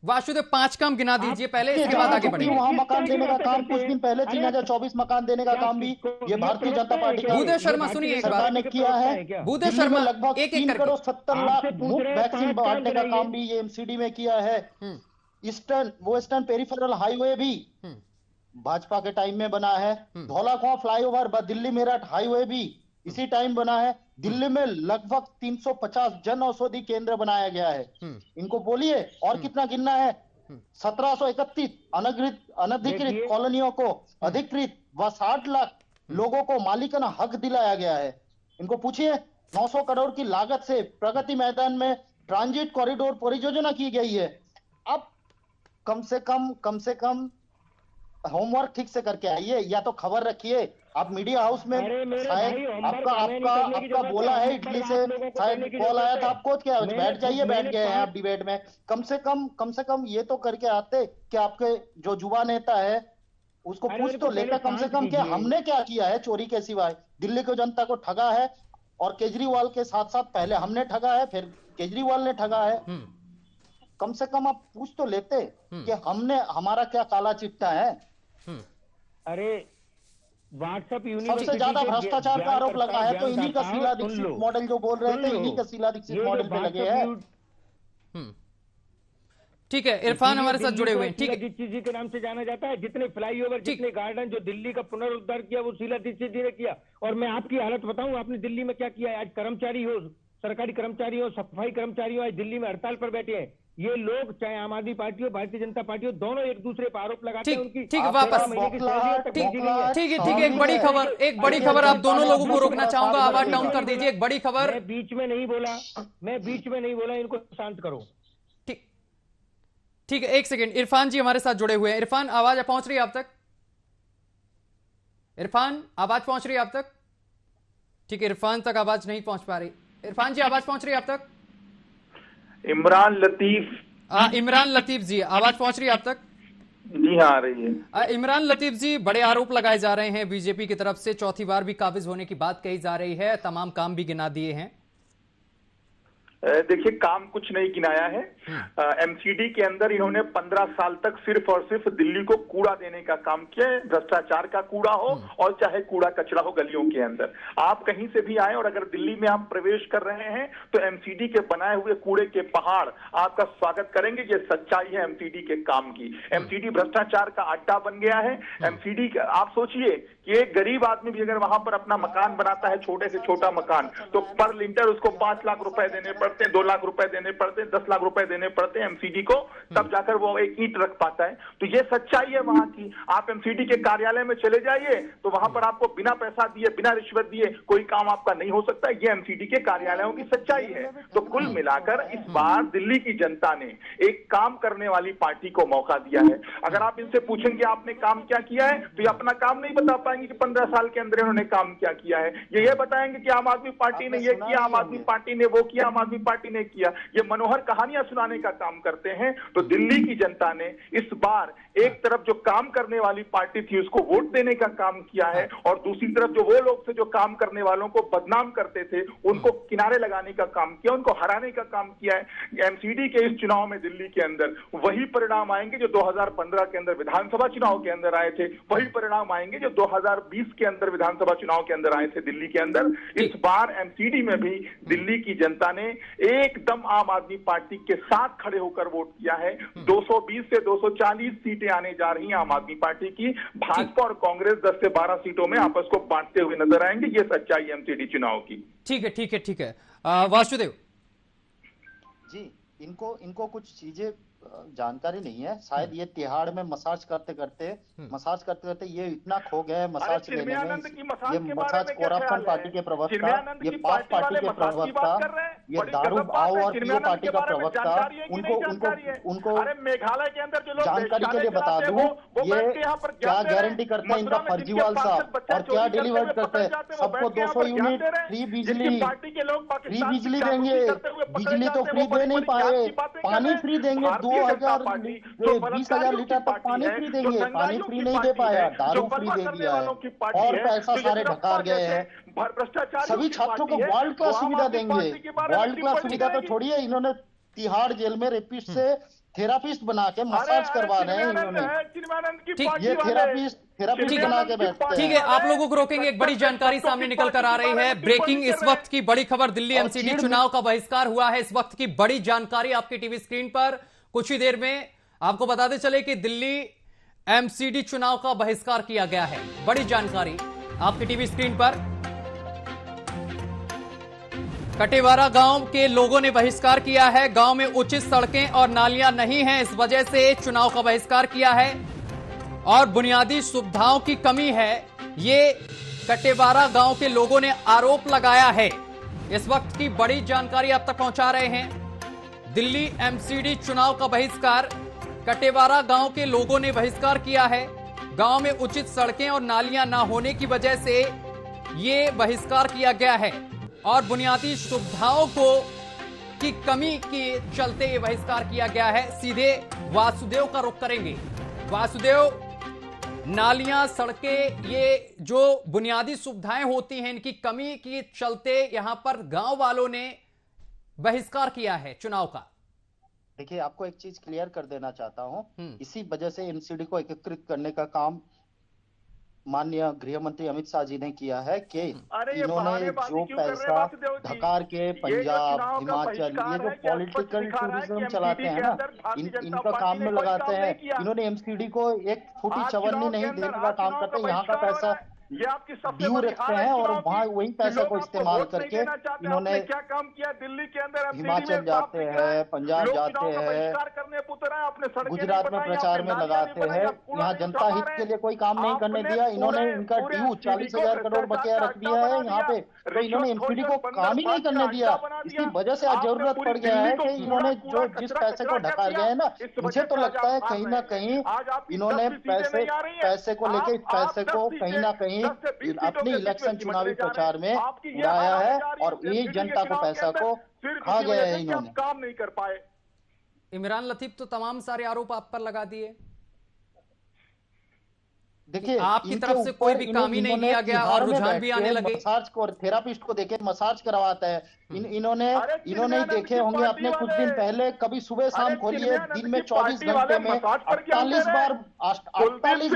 वासुदेव 5 काम गिना दीजिए पहले, इसके बाद आगे बढ़ेंगे। वहां मकान देने का काम कुछ दिन पहले 3024 मकान देने का काम भी ये भारतीय जनता पार्टी का, भूदेव शर्मा सुनिए एक सरकार ने किया है। भूदेव शर्मा लगभग 3 करोड़ 70 लाख मुफ्त वैक्सीन बांटने का काम भी ये एमसीडी में किया है। वेस्टर्न पेरिफेरल हाईवे भी भाजपा के टाइम में बना है। धौलाकुआं फ्लाईओवर दिल्ली मेरठ हाईवे भी इसी टाइम बना है। दिल्ली में लगभग 350 जन औषधि केंद्र बनाया गया है। इनको बोलिए और कितना गिनना है। 1731 अनधिकृत कॉलोनियों को अधिकृत व 60 लाख लोगों को मालिकाना हक दिलाया गया है। इनको पूछिए, 900 करोड़ की लागत से प्रगति मैदान में ट्रांजिट कॉरिडोर परियोजना की गई है। अब कम से कम होमवर्क ठीक से करके आइए, या तो खबर रखिए। आप मीडिया हाउस में शायद आपका बोला है इटली से, शायद कॉल आया था आपको, क्या बैठ गए हैं आप डिबेट में। कम से कम ये तो करके आते कि आपके जो युवा नेता है उसको पूछ तो लेकर कम से कम कि हमने क्या किया है चोरी के सिवाय। दिल्ली की जनता को ठगा है, और केजरीवाल के साथ साथ पहले हमने ठगा है, फिर केजरीवाल ने ठगा है। कम से कम आप पूछ तो लेते कि हमारा क्या काला चिट्ठा है। अरे व्हाट्सएप सबसे ज्यादा भ्रष्टाचार का आरोप लगा है तो इन्हीं का शीला दीक्षित मॉडल जो बोल रहे थे, इन्हीं का शीला दीक्षित मॉडल पे लगे हैं। ठीक है, इरफान हमारे साथ जुड़े हुए हैं। ठीक है, दीक्षित जी के नाम से जाना जाता है। जितने फ्लाईओवर, जितने गार्डन जो दिल्ली का पुनरुद्धार किया वो शीला दीक्षित जी ने किया। और मैं आपकी हालत बताऊं, आपने दिल्ली में क्या किया है। आज कर्मचारी हो, सरकारी कर्मचारी हो, सफाई कर्मचारी हो, आज दिल्ली में हड़ताल पर बैठे हैं। ये लोग चाहे आम आदमी पार्टी हो, भारतीय जनता पार्टी हो, दोनों एक दूसरे पर आरोप लगाते हैं। उनकी ठीक है, वापस ठीक है, एक बड़ी खबर आप दोनों लोगों को रोकना चाहूंगा, आवाज डाउन कर दीजिए। एक बड़ी खबर, मैं बीच में नहीं बोला, इनको शांत करो। ठीक है, एक सेकंड, इरफान जी हमारे साथ जुड़े हुए हैं। इरफान, आवाज पहुंच रही है आप तक? इरफान, आवाज पहुंच रही है आप तक? ठीक है, इरफान तक आवाज नहीं पहुंच पा रही। इरफान जी, आवाज पहुंच रही है आप तक? इमरान लतीफ जी, आवाज पहुंच रही है आप तक? जी हाँ, आ रही है। इमरान लतीफ जी, बड़े आरोप लगाए जा रहे हैं बीजेपी की तरफ से, चौथी बार भी काबिज होने की बात कही जा रही है, तमाम काम भी गिना दिए हैं। देखिए, काम कुछ नहीं गिनाया है। एमसीडी के अंदर इन्होंने 15 साल तक सिर्फ और सिर्फ दिल्ली को कूड़ा देने का काम किया है, भ्रष्टाचार का कूड़ा हो और चाहे कूड़ा कचरा हो गलियों के अंदर। आप कहीं से भी आए और अगर दिल्ली में आप प्रवेश कर रहे हैं तो एमसीडी के बनाए हुए कूड़े के पहाड़ आपका स्वागत करेंगे। ये सच्चाई है एमसीडी के काम की। एमसीडी भ्रष्टाचार का अड्डा बन गया है। एमसीडी, आप सोचिए कि एक गरीब आदमी भी अगर वहां पर अपना मकान बनाता है, छोटे से छोटा मकान, तो पर लिंटर उसको 5 लाख रुपए देने पड़ते हैं, 2 लाख रुपए देने पड़ते हैं, 10 लाख रुपए देने पड़ते हैं एमसीडी को, तब जाकर वो एक ईंट रख पाता है। तो ये सच्चाई है वहां की। आप एमसीडी के कार्यालय में चले जाइए तो वहां पर आपको बिना पैसा दिए, बिना रिश्वत दिए कोई काम आपका नहीं हो सकता। ये एमसीडी के कार्यालयों की सच्चाई है। तो कुल मिलाकर इस बार दिल्ली की जनता ने एक काम करने वाली पार्टी को मौका दिया है। अगर आप इनसे पूछेंगे आपने काम क्या किया है, तो ये अपना काम नहीं बता पाएंगे कि 15 साल के अंदर इन्होंने काम क्या किया है। ये बताएंगे कि आम आदमी पार्टी ने ये किया, आम आदमी पार्टी ने वो किया, आम आदमी पार्टी ने किया। ये मनोहर कहानियां सुनाने का काम करते हैं। तो दिल्ली की जनता ने इस बार एक तरफ जो काम करने वाली पार्टी थी उसको वोट देने का काम किया है, और दूसरी तरफ जो वो लोग थे जो काम करने वालों को बदनाम करते थे उनको किनारे लगाने का काम किया, उनको हराने का काम किया है। एमसीडी के इस चुनाव में दिल्ली के अंदर वही परिणाम आएंगे जो 2015 के अंदर विधानसभा चुनाव के अंदर आए थे, वही परिणाम आएंगे जो 2020 के अंदर विधानसभा चुनाव के अंदर आए थे दिल्ली के अंदर। इस बार एमसीडी में भी दिल्ली की जनता ने एकदम आम आदमी पार्टी के साथ खड़े होकर वोट किया है। 220 से 240 सीटें आने जा रही हैं आम आदमी पार्टी की। भाजपा और कांग्रेस 10 से 12 सीटों में आपस को बांटते हुए नजर आएंगे। ये सच्चाई एमसीडी चुनाव की। ठीक है। वासुदेव जी, इनको कुछ चीजें जानकारी नहीं है। शायद ये तिहाड़ में मसाज करते करते ये इतना खो गए मसाज लेने में। ये मसाज कोरापन पार्टी के प्रवक्ता, ये पाक पार्टी के प्रवक्ता, ये दारू आओ और पियो पार्टी का प्रवक्ता, उनको मेघालय के अंदर जो लोग जानकारी के लिए बता दूं, ये क्या गारंटी करते हैं इनका फर्जीवाल साहब, और क्या डिलीवर करते हैं। सबको 200 यूनिट फ्री बिजली देंगे। बिजली तो फ्री दे नहीं पाए, पानी फ्री देंगे, 20,000 लीटर तक पानी फ्री देंगे, पानी फ्री नहीं दे पाया, दारू फ्री दे दिया है, और पैसा सारे ढकार गए हैं। सभी छात्रों को वर्ल्ड क्लास सुविधा देंगे। वर्ल्ड क्लास सुविधा तो छोड़िए, इन्होंने तिहाड़ जेल में रेपिस्ट से थेरापिस्ट बना के मसाज करवा रहे हैं इन्होंने। ये थेरापिस्ट बना के बैठते हैं। ठीक है, आप लोगों को रोकेंगे। एक बड़ी जानकारी सामने निकल कर आ रही है, ब्रेकिंग इस वक्त की बड़ी खबर, दिल्ली एमसीडी चुनाव का बहिष्कार हुआ है। इस वक्त की बड़ी जानकारी आपकी टीवी स्क्रीन पर। कुछ ही देर में आपको बताते चले कि दिल्ली एमसीडी चुनाव का बहिष्कार किया गया है। बड़ी जानकारी आपकी टीवी स्क्रीन पर। कटेवारा गांव के लोगों ने बहिष्कार किया है। गांव में उचित सड़कें और नालियां नहीं हैं, इस वजह से चुनाव का बहिष्कार किया है, और बुनियादी सुविधाओं की कमी है, ये कटेवारा गांव के लोगों ने आरोप लगाया है। इस वक्त की बड़ी जानकारी आप तक पहुंचा रहे हैं। दिल्ली एमसीडी चुनाव का बहिष्कार, कटेवारा गांव के लोगों ने बहिष्कार किया है। गांव में उचित सड़कें और नालियां ना होने की वजह से ये बहिष्कार किया गया है, और बुनियादी सुविधाओं की कमी के चलते ये बहिष्कार किया गया है। सीधे वासुदेव का रुख करेंगे। वासुदेव, नालियां, सड़कें, ये जो बुनियादी सुविधाएं होती हैं, इनकी कमी के चलते यहां पर गांव वालों ने बहिष्कार किया है चुनाव का। देखिए, आपको एक चीज क्लियर कर देना चाहता हूं, इसी वजह से एमसीडी को एकीकृत करने का काम माननीय गृह मंत्री अमित शाह जी ने किया है कि इन्होंने जो पैसा ढकार के पंजाब, हिमाचल, ये जो पॉलिटिकल टूरिज्म चलाते हैं ना, इनका काम में लगाते हैं। इन्होंने एमसीडी को एक फूटी चवन्नी नहीं देने का काम करते हैं। यहाँ का पैसा ये आपकी सबसे ड्यू बड़ी रखते हार है हैं और चुनाव वहां की। वही पैसे को इस्तेमाल करके इन्होंने क्या काम किया दिल्ली के अंदर, हिमाचल जाते हैं, पंजाब जाते हैं, करने पुतरा है, अपने सड़कें गुजरात में प्रचार में लगाते हैं, यहाँ जनता हित के लिए कोई काम नहीं करने दिया। इन्होंने इनका ड्यू 40,000 करोड़ बकाया रख दिया है यहाँ पे, तो इन्होंने एमसीडी को काम ही नहीं करने दिया। इसी वजह से आज जरूरत पड़ गया है कि इन्होंने जो जिस पैसे को ढका गया है ना, मुझे तो लगता है कहीं ना कहीं इन्होंने पैसे को लेके इस पैसे को कहीं ना कहीं अपने इलेक्शन चुनावी प्रचार में उड़ाया है और यही जनता को पैसा को खा गया है इन्होंने। काम नहीं कर पाए। इमरान लतीफ तो तमाम सारे आरोप आप पर लगा दिए। देखिए आपकी तरफ से कोई भी काम ही नहीं किया गया और रुझान भी आने लगे। मसाज को थेरापिस्ट को देखे मसाज करवाता है। इन्होंने ही देखे होंगे अपने कुछ दिन पहले, कभी सुबह शाम खोलिए, दिन में 24 घंटे में 48 बार 24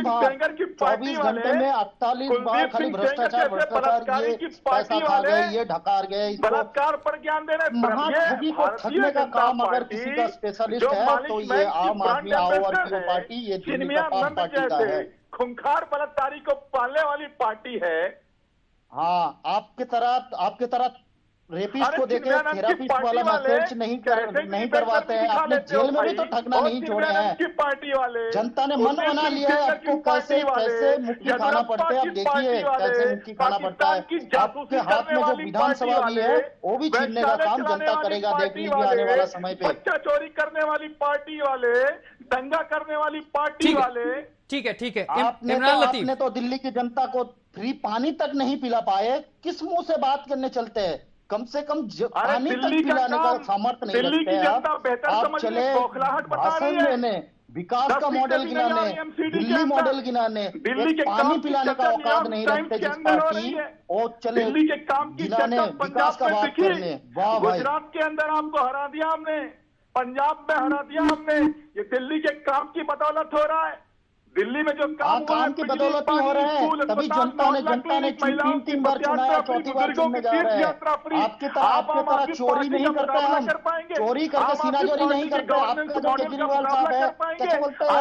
घंटे में 48 बार खाली भ्रष्टाचार ये पैसा खा गए, ये ढकार गए। बलात्कार पर ज्ञान दे रहे महाठगी को ठगने का काम अगर किसी का स्पेशलिस्ट है तो ये आम आदमी आरपीओ पार्टी, ये दिल्ली का पाप पार्टी का है। खूंखार बलात्कारी को पालने वाली पार्टी है। हाँ, आपके तरह रेपिस्ट को देखे थेरापिस्ट वाला मैसेज नहीं करवाते हैं। आपने जेल में भी तो ठगना नहीं छोड़े हैं। पार्टी वाले जनता ने मन बना लिया है आपको कैसे मुक्की खाना पड़ता है। आप देखिए कैसे मुक्की खाना पड़ता है। आपके हाथ में जो विधानसभा भी है वो भी छीनने का काम जनता करेगा, देख लीजिए आने वाला समय पे। बच्चा चोरी करने वाली पार्टी वाले, दंगा करने वाली पार्टी वाले। ठीक है। आपने तो दिल्ली की जनता को फ्री पानी तक नहीं पिला पाए, किस मुंह से बात करने चलते हैं? कम से कम पानी तक पिलाने का सामर्थ्य नहीं रखते हैं आप चले भाषण देने, विकास का मॉडल गिनाने, दिल्ली मॉडल गिनाने, पानी पिलाने का औकात नहीं रखते जिस पार्टी और चले गिनाने विकास का बात करने। वाह भाई, गुजरात के अंदर आपको हरा दिया हमने, पंजाब में हरा दिया हमने, ये दिल्ली के काम की बदौलत हो रहा है। दिल्ली में जो काम की बदौलत ही हो रहे हैं, तभी जनता ने 3 बार चुनाया, 4थी बार चुनने जा रहे हैं। आपके तरह चोरी नहीं करते हम, चोरी करके सीनाजोरी नहीं करते। आपका जो केजरीवाल साहब है क्या बोलते हैं,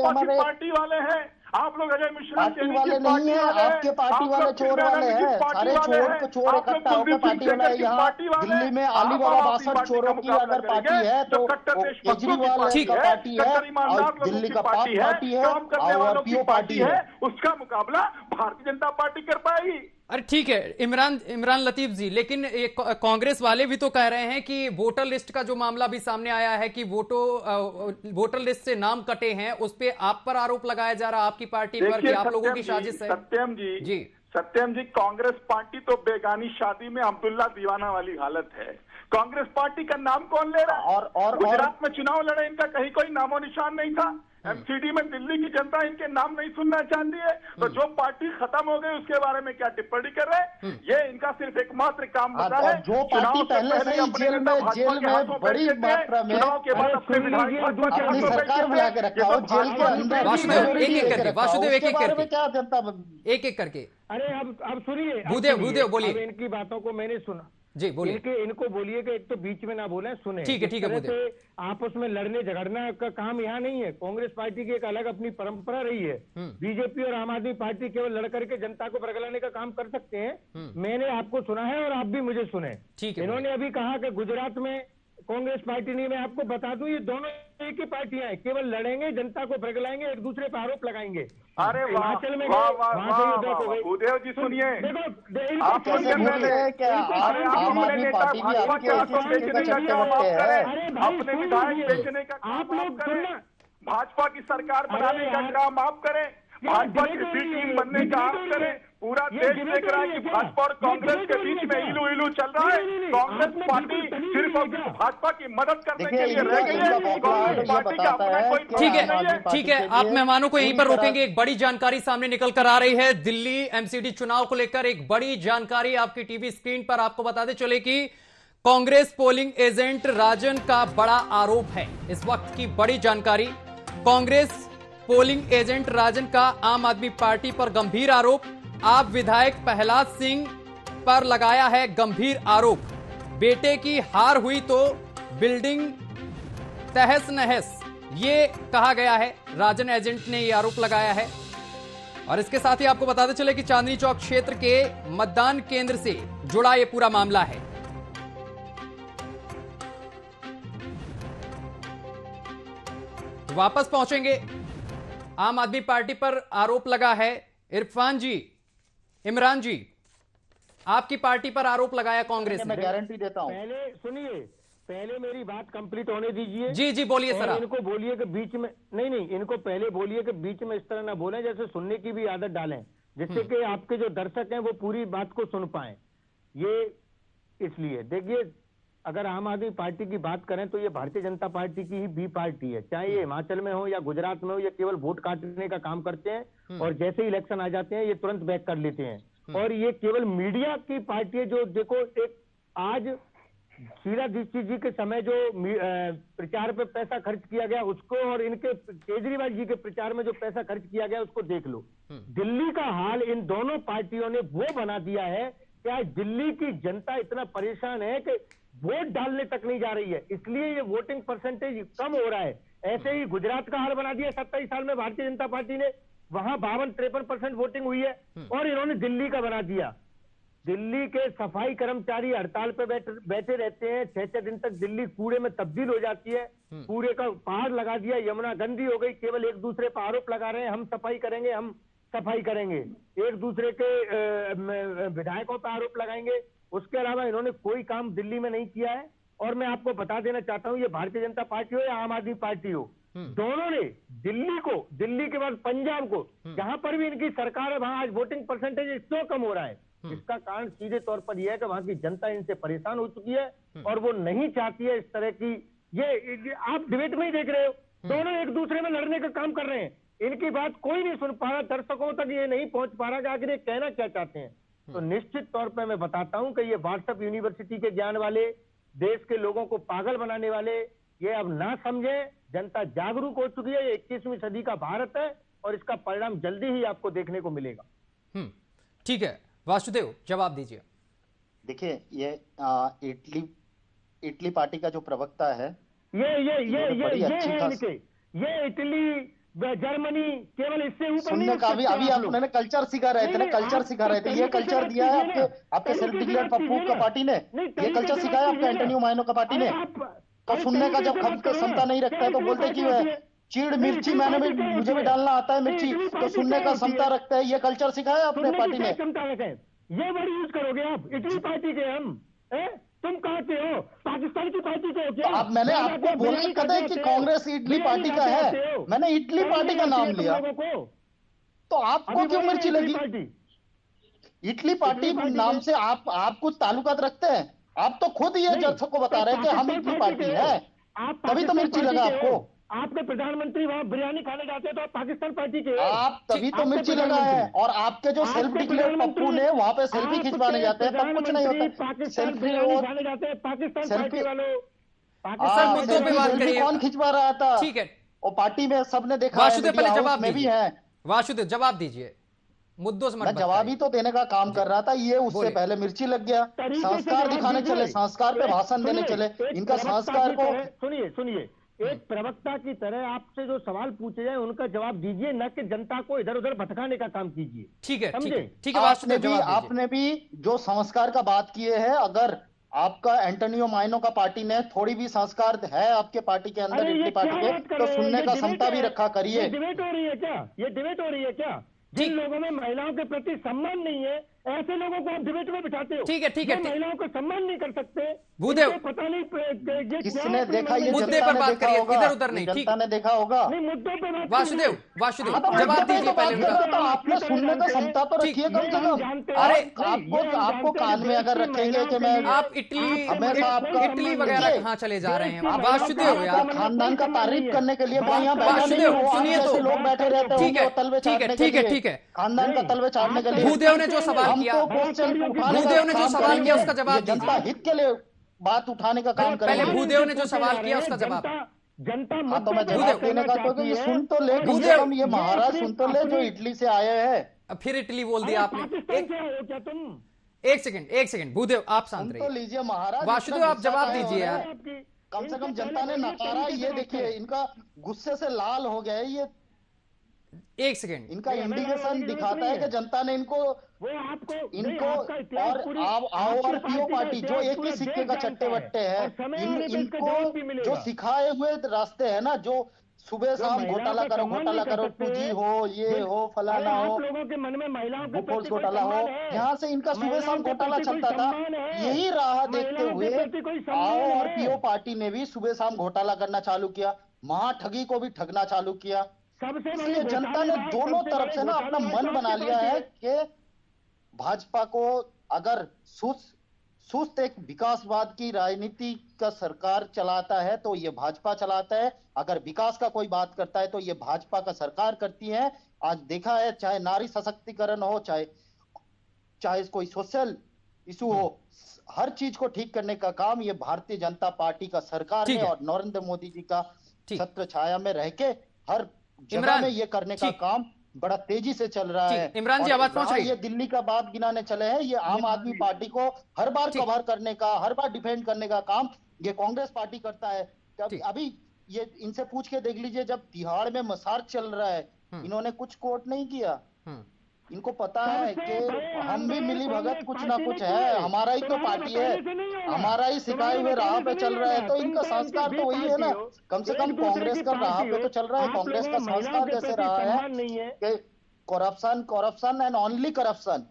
हमारे पार्टी वाले हैं आप लोग। अजय मिश्रा पार्टी वाले नहीं है, आपके पार्टी वाले चोर वाले हैं। सारे चोर इकट्ठा होकर पार्टी वाला है। यहाँ दिल्ली में अलीबाबा 62 चोरों की अगर पार्टी है तो केजरीवाल का पार्टी है और दिल्ली का पाप पार्टी है और आरपीओ पार्टी है। उसका मुकाबला भारतीय जनता पार्टी कर पाएगी। अरे ठीक है इमरान लतीफ जी, लेकिन कांग्रेस वाले भी तो कह रहे हैं कि वोटर लिस्ट का जो मामला भी सामने आया है कि वोटर लिस्ट से नाम कटे हैं, उस पे आप पर आरोप लगाया जा रहा है, आपकी पार्टी पर, कि आप लोगों की साजिश है। सत्यम जी, कांग्रेस पार्टी तो बेगानी शादी में अब्दुल्ला दीवाना वाली हालत है। कांग्रेस पार्टी का नाम कौन ले रहा है? और गुजरात में चुनाव लड़े, इनका कहीं कोई नामो निशान नहीं था। एमसीडी में दिल्ली की जनता इनके नाम नहीं सुनना चाहती है, तो जो पार्टी खत्म हो गई उसके बारे में क्या टिप्पणी कर रहे हैं? ये इनका सिर्फ एकमात्र काम बता है। जो पार्टी पहले से ही जेल में बड़ी मात्रा में चुनाव के बाद अपनी सरकार बुला के रखा हो जेल के अंदर। वासुदेव एक एक करके अरे अब सुनिए, भूदेव बोलिए। इनकी बातों को मैंने सुना जी, बोलिए। इनको बोलिए कि एक तो बीच में ना बोले, सुने। ठीक है। आपस में लड़ने झगड़ना का काम यहाँ नहीं है। कांग्रेस पार्टी की एक अलग अपनी परंपरा रही है। बीजेपी और आम आदमी पार्टी केवल लड़ करके जनता को बरगलाने का काम कर सकते हैं। मैंने आपको सुना है और आप भी मुझे सुने। इन्होंने अभी कहा कि गुजरात में कांग्रेस पार्टी नहीं, मैं आपको बता दूं ये दोनों एक ही पार्टियां हैं, केवल लड़ेंगे, जनता को बरगलाएंगे, एक दूसरे पर आरोप लगाएंगे। अरे हिमाचल में भूदेव जी सुनिए, अपने विधायक बेचने का आप लोग सुनना, भाजपा की सरकार बनाने का काम आप करें, भाजपा की टीम बनने का आप करें। पूरा देश देख रहा है कि भाजपा और कांग्रेस के बीच में इलू चल रहा है। कांग्रेस पार्टी सिर्फ भाजपा की मदद करने के लिए रह गई है। कांग्रेस पार्टी का अपना कोई ठीक है। आप मेहमानों को यहीं पर रोकेंगे। एक बड़ी जानकारी सामने निकल कर आ रही है दिल्ली एमसीडी चुनाव को लेकर। एक बड़ी जानकारी आपकी टीवी स्क्रीन पर आपको बताते चले कि कांग्रेस पोलिंग एजेंट राजन का बड़ा आरोप है। इस वक्त की बड़ी जानकारी, कांग्रेस पोलिंग एजेंट राजन का आम आदमी पार्टी पर गंभीर आरोप। आप विधायक प्रहलाद सिंह पर लगाया है गंभीर आरोप। बेटे की हार हुई तो बिल्डिंग तहस नहस, ये कहा गया है। राजन एजेंट ने ये आरोप लगाया है और इसके साथ ही आपको बताते चले कि चांदनी चौक क्षेत्र के मतदान केंद्र से जुड़ा ये पूरा मामला है। वापस पहुंचेंगे। आम आदमी पार्टी पर आरोप लगा है। इरफान जी, इमरान जी, आपकी पार्टी पर आरोप लगाया कांग्रेस ने। मैं गारंटी देता हूं। पहले सुनिए, पहले मेरी बात कंप्लीट होने दीजिए। जी जी बोलिए सर। इनको बोलिए कि बीच में नहीं, इनको पहले बोलिए कि बीच में इस तरह ना बोलें, जैसे सुनने की भी आदत डालें, जिससे कि आपके जो दर्शक हैं वो पूरी बात को सुन पाए। ये इसलिए देखिए, अगर आम आदमी पार्टी की बात करें तो ये भारतीय जनता पार्टी की ही बी पार्टी है, चाहे ये हिमाचल में हो या गुजरात में हो। ये केवल वोट काटने का काम करते हैं और जैसे ही इलेक्शन आ जाते हैं ये तुरंत बैक कर लेते हैं। और ये केवल मीडिया की पार्टी है जो देखो, एक आज शीला दीक्षित जी के समय जो प्रचार पे पैसा खर्च किया गया उसको, और इनके केजरीवाल जी के प्रचार में जो पैसा खर्च किया गया उसको देख लो। दिल्ली का हाल इन दोनों पार्टियों ने वो बना दिया है कि आज दिल्ली की जनता इतना परेशान है कि वोट डालने तक नहीं जा रही है, इसलिए ये वोटिंग परसेंटेज कम हो रहा है। ऐसे ही गुजरात का हाल बना दिया 27 साल में भारतीय जनता पार्टी ने, वहां 52-53% वोटिंग हुई है। और इन्होंने दिल्ली का बना दिया। दिल्ली के सफाई कर्मचारी हड़ताल पे बैठे रहते हैं, 6-6 दिन तक दिल्ली कूड़े में तब्दील हो जाती है। कूड़े का पहाड़ लगा दिया, यमुना गंदी हो गई, केवल एक दूसरे पर आरोप लगा रहे हैं, हम सफाई करेंगे, हम सफाई करेंगे, एक दूसरे के विधायकों पर आरोप लगाएंगे। उसके अलावा इन्होंने कोई काम दिल्ली में नहीं किया है। और मैं आपको बता देना चाहता हूं, ये भारतीय जनता पार्टी हो या आम आदमी पार्टी हो, दोनों ने दिल्ली के बाद पंजाब को, जहां पर भी इनकी सरकार है वहां आज वोटिंग परसेंटेज क्यों कम हो रहा है? इसका कारण सीधे तौर पर यह है कि वहां की जनता इनसे परेशान हो चुकी है और वो नहीं चाहती है इस तरह की। ये आप डिबेट में ही देख रहे हो, दोनों एक दूसरे में लड़ने का काम कर रहे हैं। इनकी बात कोई नहीं सुन पा रहा, दर्शकों तक ये नहीं पहुंच पा रहा कि आखिर ये कहना क्या चाहते हैं। तो निश्चित तौर पर मैं बताता हूं कि ये व्हाट्सएप यूनिवर्सिटी के ज्ञान वाले, देश के लोगों को पागल बनाने वाले, ये अब ना समझे। जनता जागरूक हो चुकी है, ये 21वीं सदी का भारत है और इसका परिणाम जल्दी ही आपको देखने को मिलेगा। ठीक है, वासुदेव जवाब दीजिए। देखिए, ये इटली पार्टी का जो प्रवक्ता है, ये इटली जर्मनी केवल इससे ऊपर सुनने का अभी आप मैंने कल्चर सिखा रहे थे ना, कल्चर सिखा रहे थे। ये कल्चर दिया है आपके सेल्फ डिक्लेयर्ड पप्पू का पार्टी ने, ये कल्चर सिखाया आपके एंटोनियो माइनो का पार्टी ने। तो सुनने का जब क्षमता नहीं रखता है तो बोलते कि चीड़ मिर्ची मुझे भी डालना आता है मिर्ची, तो सुनने का क्षमता रखता है। ये कल्चर सिखाया अपने पार्टी ने। ये वर्ड यूज करोगे आप, इटली पार्टी के हम, तुम कहाँ के हो? पाकिस्तान की पार्टी के हो क्या? अब मैंने आपको बोला कदे कि कांग्रेस इटली पार्टी का है, मैंने इटली पार्टी का नाम लिया, तो आपको क्यों मिर्ची लगी? इटली पार्टी नाम से आप कुछ ताल्लुकात रखते हैं? आप तो खुद ये दर्शकों को बता रहे हैं कि हम इटली पार्टी है, तभी तो मिर्ची लगा आपको। आपके प्रधानमंत्री वहां बिरयानी खाने जाते हैं तो आप पाकिस्तान पार्टी के, आप तभी तो मिर्ची लगा है। और आपके जो सेल्फ डिक्लेयर्ड पप्पू ने वहां पे सेल्फी खिंचवाने जाते हैं तब कुछ नहीं होता। सेल्फी खाने जाते हैं पाकिस्तान पार्टी वालों, सेल्फी कौन खिंचवा रहा था? ठीक है, और पार्टी में सबने देखा, वासुदेव पहले जवाब में भी है। वासुदेव जवाब दीजिए, मुद्दों से मत जवाब ही तो देने का काम कर रहा था। ये उससे पहले मिर्ची लग गया, संस्कार दिखाने चले, संस्कार पे भाषण देने चले। इनका संस्कार को सुनिए, एक प्रवक्ता की तरह आपसे जो सवाल पूछे जाए उनका जवाब दीजिए, न कि जनता को इधर उधर भटकाने का काम कीजिए। ठीक है, समझे? ठीक है। आपने भी जो संस्कार का बात किए है, अगर आपका एंटोनियो माइनो का पार्टी ने थोड़ी भी संस्कार है आपके पार्टी के अंदर, इटली पार्टी के, तो सुनने का क्षमता भी रखा करिए। डिबेट हो रही है क्या? ये डिबेट हो रही है क्या? जिन लोगों में महिलाओं के प्रति सम्मान नहीं है, ऐसे लोगों को आप डिबेट में बिठाते हो। ठीक है। महिलाओं को सम्मान नहीं कर सकते, भूदेव पता नहीं किसने देखा, ये मुद्दे पर बात करिए, इधर उधर नहीं। जनता ने देखा होगा। नहीं, मुद्दों पर बात। वासुदेव जवाब दीजिए पहले। आपने सुनने का क्षमता तो रखिए कम से कम। अरे आपको कान में अगर रखेंगे कि मैं आप इटली वगैरह कहाँ चले जा रहे हैं? वासुदेव यार, खानदान का तारीफ करने के लिए वासुदेव सुनिए तो, लोग बैठे रहते हैं तलवे चाटने के लिए, ठीक है। खानदान का तलवे चाटने के लिए। भूदेव ने जो सवाल किया, भूदेव ने जो सवाल किया उसका जवाब दीजिए। जनता हित के लिए बात उठाने का काम करें। पहले भूदेव ने जो सवाल किया उसका जवाब। जनता तो मैं जवाब देने का तो ये सुन तो ले, ये महाराज सुन तो ले जो इटली से आए हैं। फिर इटली बोल दिया आपने। एक सेकंड भूदेव आप शांत रहिए। तो लीजिए महाराज, वासुदेव आप जवाब दीजिए यार। कम से कम जनता ने नकारा, ये देखिए इनका गुस्से से लाल हो गया है। ये एक सेकेंड, इनका इंडिकेशन दिखाता है कि जनता ने इनको और पीओ पार्टी जो एक ही सिक्के का चट्टे बट्टे है, इनको जो सिखाए हुए रास्ते हैं ना, जो सुबह शाम घोटाला करो 2G हो, ये हो, फलाना हो, लोगों के मन में महिलाओं के प्रति घोटाला हो, यहाँ से इनका सुबह शाम घोटाला चलता था। यही राह देखते हुए आओ और पीओ पार्टी ने भी सुबह शाम घोटाला करना चालू किया, महाठगी को भी ठगना चालू किया। इसलिए जनता ने दोनों तरफ से ना अपना मन बना लिया है कि भाजपा को अगर सुस्त एक विकासवाद की राजनीति का सरकार चलाता है तो ये भाजपा चलाता है, अगर विकास का कोई बात करता है तो ये भाजपा का सरकार करती है। आज देखा है, चाहे नारी सशक्तिकरण हो, चाहे कोई सोशल इशू हो, हर चीज को ठीक करने का काम ये भारतीय जनता पार्टी का सरकार है और नरेंद्र मोदी जी का छत्र छाया में रह के हर जगह में ये करने का काम बड़ा तेजी से चल रहा है। इमरान जी आवाज पहुंच रही है। ये दिल्ली का बात गिनाने चले हैं, ये आम आदमी पार्टी को हर बार कवर करने का, हर बार डिफेंड करने का काम ये कांग्रेस पार्टी करता है। अभी ये इनसे पूछ के देख लीजिए, जब तिहाड़ में मसाज चल रहा है, इन्होंने कुछ कोर्ट नहीं किया। इनको पता है कि हम भी मिली भगत कुछ ना कुछ है, हमारा ही तो पार्टी है, हमारा ही सिखाए हुए राह पे चल रहा है, तो इनका संस्कार तो वही है ना। कम से कम कांग्रेस का राह पे तो चल रहा है। कांग्रेस का संस्कार कैसे रहा है कि करप्शन एंड ओनली करप्शन,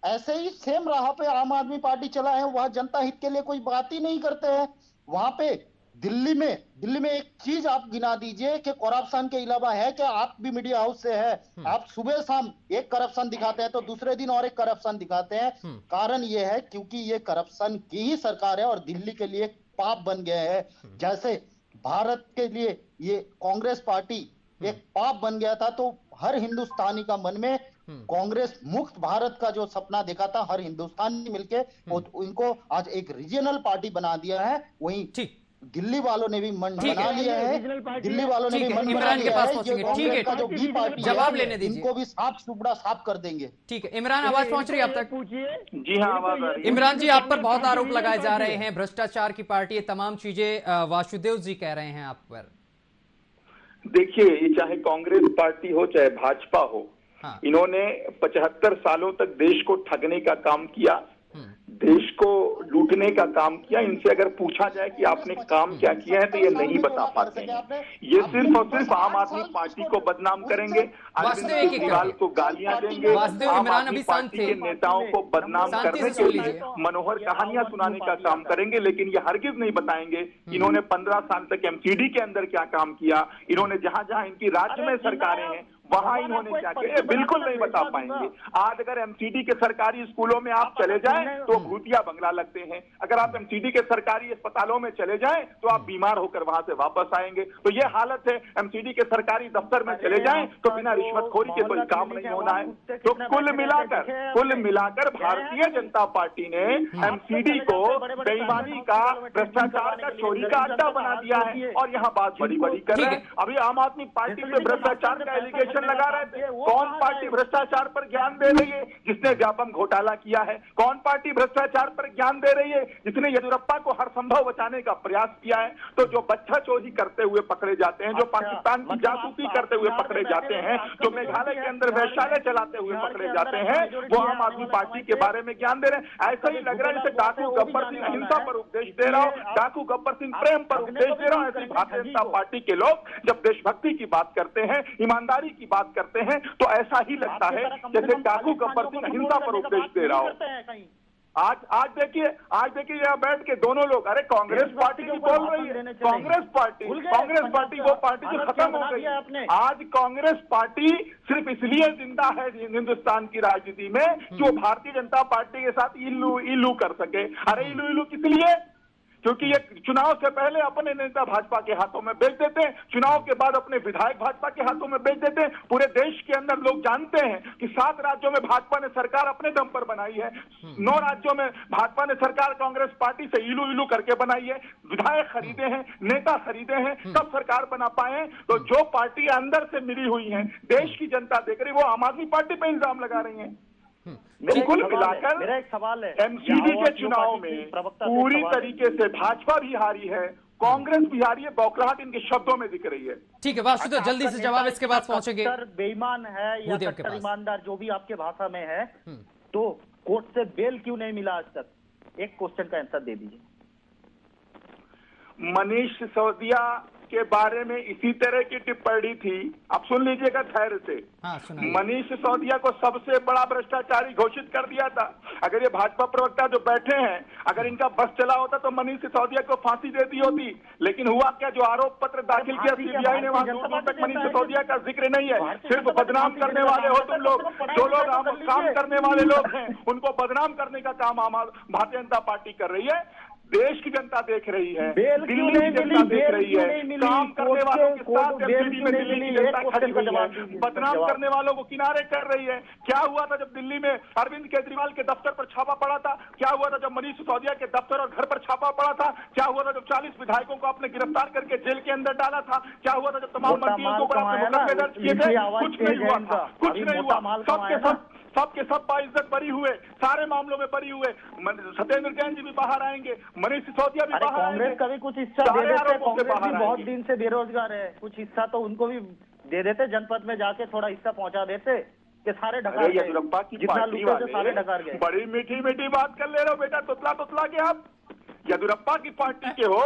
ऐसे ही सेम राह पे आम आदमी पार्टी चला है। वह जनता हित के लिए कोई बात ही नहीं करते हैं। वहां पे दिल्ली में एक चीज आप गिना दीजिए कि करप्शन के अलावा है कि आप भी मीडिया हाउस से है, आप सुबह शाम एक करप्शन दिखाते हैं तो दूसरे दिन और एक करप्शन दिखाते हैं। कारण ये है क्योंकि ये करप्शन की ही सरकार है और दिल्ली के लिए पाप बन गया है। जैसे भारत के लिए ये कांग्रेस पार्टी एक पाप बन गया था, तो हर हिंदुस्तानी का मन में कांग्रेस मुक्त भारत का जो सपना देखा था, हर हिंदुस्तानी मिलके इनको आज एक रीजनल पार्टी बना दिया है। वहीं दिल्ली वालों ने भी मन बना लिया है, दिल्ली वालों ने भी मन बना लिया है। ठीक है, जो बी पार्टी जवाब लेने दीजिए, इनको भी साफ कर देंगे। ठीक है इमरान, आवाज पहुंच रही है आप तक? जी हाँ, आवाज आ रही है। इमरान जी, आप पर बहुत आरोप लगाए जा रहे हैं, भ्रष्टाचार की पार्टी, ये तमाम चीजें वासुदेव जी कह रहे हैं आप पर। देखिए, ये चाहे कांग्रेस पार्टी हो चाहे भाजपा हो, इन्होंने 75 सालों तक देश को ठगने का काम किया, देश को लूटने का काम किया। इनसे अगर पूछा जाए कि आपने काम क्या किया है तो ये नहीं बता पाते हैं। ये सिर्फ और सिर्फ आम आदमी पार्टी को बदनाम करेंगे, अरविंद केजरीवाल को गालियां देंगे, आम आदमी पार्टी के नेताओं को बदनाम करने के लिए मनोहर कहानियां सुनाने का काम करेंगे, लेकिन ये हरगिज नहीं बताएंगे इन्होंने 15 साल तक एमसीडी के अंदर क्या काम किया, इन्होंने जहां जहां इनकी राज्य में सरकारें हैं वहां इन्होंने क्या किया, बिल्कुल नहीं बता पाएंगे। आज अगर एमसीडी के सरकारी स्कूलों में आप चले जाएं तो भूतिया बंगला लगते हैं, अगर आप एमसीडी के सरकारी अस्पतालों में चले जाएं तो आप बीमार होकर वहां से वापस आएंगे। तो ये हालत है। एमसीडी के सरकारी दफ्तर में चले जाएं तो बिना रिश्वतखोरी के कोई काम नहीं होना है। तो कुल मिलाकर भारतीय जनता पार्टी ने एमसीडी को बेईमानी का, भ्रष्टाचार का, चोरी का अड्डा बना दिया है और यहाँ बात बड़ी बड़ी कर रहे हैं। अभी आम आदमी पार्टी पे भ्रष्टाचार का एलिगेशन लगा रहे थे। कौन पार्टी भ्रष्टाचार पर ज्ञान दे रही है जिसने व्यापम घोटाला किया है? कौन पार्टी भ्रष्टाचार पर ज्ञान दे रही है जिसने येदियुरप्पा को हर संभव बचाने का प्रयास किया है? तो जो बच्चा चोरी करते हुए पकड़े जाते हैं, जो पाकिस्तान की जासूसी करते हुए पकड़े जाते हैं, जो मेघालय के अंदर वैश्यालय चलाते हुए पकड़े जाते हैं, वो आम आदमी पार्टी के बारे में ज्ञान दे रहे हैं। ऐसा ही लग रहा है जैसे डाकू गब्बर सिंह अहिंसा पर उपदेश दे रहा हो, डाकू गब्बर सिंह प्रेम पर उपदेश दे रहा हो। ऐसी भारतीय जनता पार्टी के लोग जब देशभक्ति की बात करते हैं, ईमानदारी की बात करते हैं, तो ऐसा ही लगता है जैसे डाकू गब्बर सिंह अहिंसा पर उपदेश दे रहा हो। आज देखिए यहाँ बैठ के दोनों लोग, अरे कांग्रेस पार्टी की बोल रही है, कांग्रेस पार्टी वो पार्टी जो खत्म हो गई है। आज कांग्रेस पार्टी सिर्फ इसलिए जिंदा है हिंदुस्तान की राजनीति में कि वो भारतीय जनता पार्टी के साथ इल्लू कर सके। अरे इल्लू किस लिए? क्योंकि ये चुनाव से पहले अपने नेता भाजपा के हाथों में बेच देते हैं, चुनाव के बाद अपने विधायक भाजपा के हाथों में बेच देते हैं। पूरे देश के अंदर लोग जानते हैं कि 7 राज्यों में भाजपा ने सरकार अपने दम पर बनाई है, 9 राज्यों में भाजपा ने सरकार कांग्रेस पार्टी से इलू करके बनाई है, विधायक खरीदे हैं, नेता खरीदे हैं, तब सरकार बना पाए। तो जो पार्टी अंदर से मिली हुई है, देश की जनता देख रही, वो आम आदमी पार्टी पे इल्जाम लगा रही है। कुल मिलाकर मेरा एक सवाल है, एमसीडी के चुनाव में पूरी तरीके से भाजपा भी हारी है, कांग्रेस बिहारी है, बौखलाहट इनके शब्दों में दिख रही है। ठीक है वासुदेव, जल्दी से जवाब इसके बाद पहुंचेंगे। बेईमान है या कट्टर ईमानदार, जो भी आपके भाषा में है, तो कोर्ट से बेल क्यों नहीं मिला आज तक? एक क्वेश्चन का आंसर दे दीजिए। मनीष सिसोदिया के बारे में इसी तरह की टिप्पणी थी, आप सुन लीजिएगा धैर्य से। मनीष सिसोदिया को सबसे बड़ा भ्रष्टाचारी घोषित कर दिया था। अगर ये भाजपा प्रवक्ता जो बैठे हैं, अगर इनका बस चला होता तो मनीष सिसोदिया को फांसी दे दी होती, लेकिन हुआ क्या, जो आरोप पत्र दाखिल किया सीबीआई ने, वहां दूर दूर तक मनीष सिसोदिया का जिक्र नहीं है। सिर्फ बदनाम करने वाले हो तुम लोग। जो लोग काम करने वाले लोग हैं उनको बदनाम करने का काम भारतीय जनता पार्टी कर रही है। देश की जनता देख रही है, दिल्ली की जनता देख रही है, काम करने वालों के साथ एमसीडी में दिल्ली की जनता खड़ी हुई है, बदनाम करने वालों को किनारे कर रही है। क्या हुआ था जब दिल्ली में अरविंद केजरीवाल के दफ्तर पर छापा पड़ा था? क्या हुआ था जब मनीष सिसोदिया के दफ्तर और घर पर छापा पड़ा था? क्या हुआ था जब 40 विधायकों को आपने गिरफ्तार करके जेल के अंदर डाला था? क्या हुआ था जब तमाम मंत्रियों को आपने मुकदमे दर्ज किए थे? कुछ नहीं हुआ था, कुछ नहीं हुआ। सबके सब बाइज्जत बरी हुए, सारे मामलों में बरी हुए। सत्येंद्र जैन जी भी बाहर आएंगे, मनीष सिसोदिया भी बाहर आएंगे। कांग्रेस का भी कुछ हिस्सा दे देते, कांग्रेस भी बहुत दिन से बेरोजगार है, कुछ हिस्सा तो उनको भी दे देते, जनपद में जाके थोड़ा हिस्सा पहुंचा देते कि सारे ढकार गए। येदियुरप्पा की पार्टी वाले बड़ी मीठी मीठी बात कर ले रहे हो बेटा, तुतला के आप येदियुरप्पा की पार्टी के हो,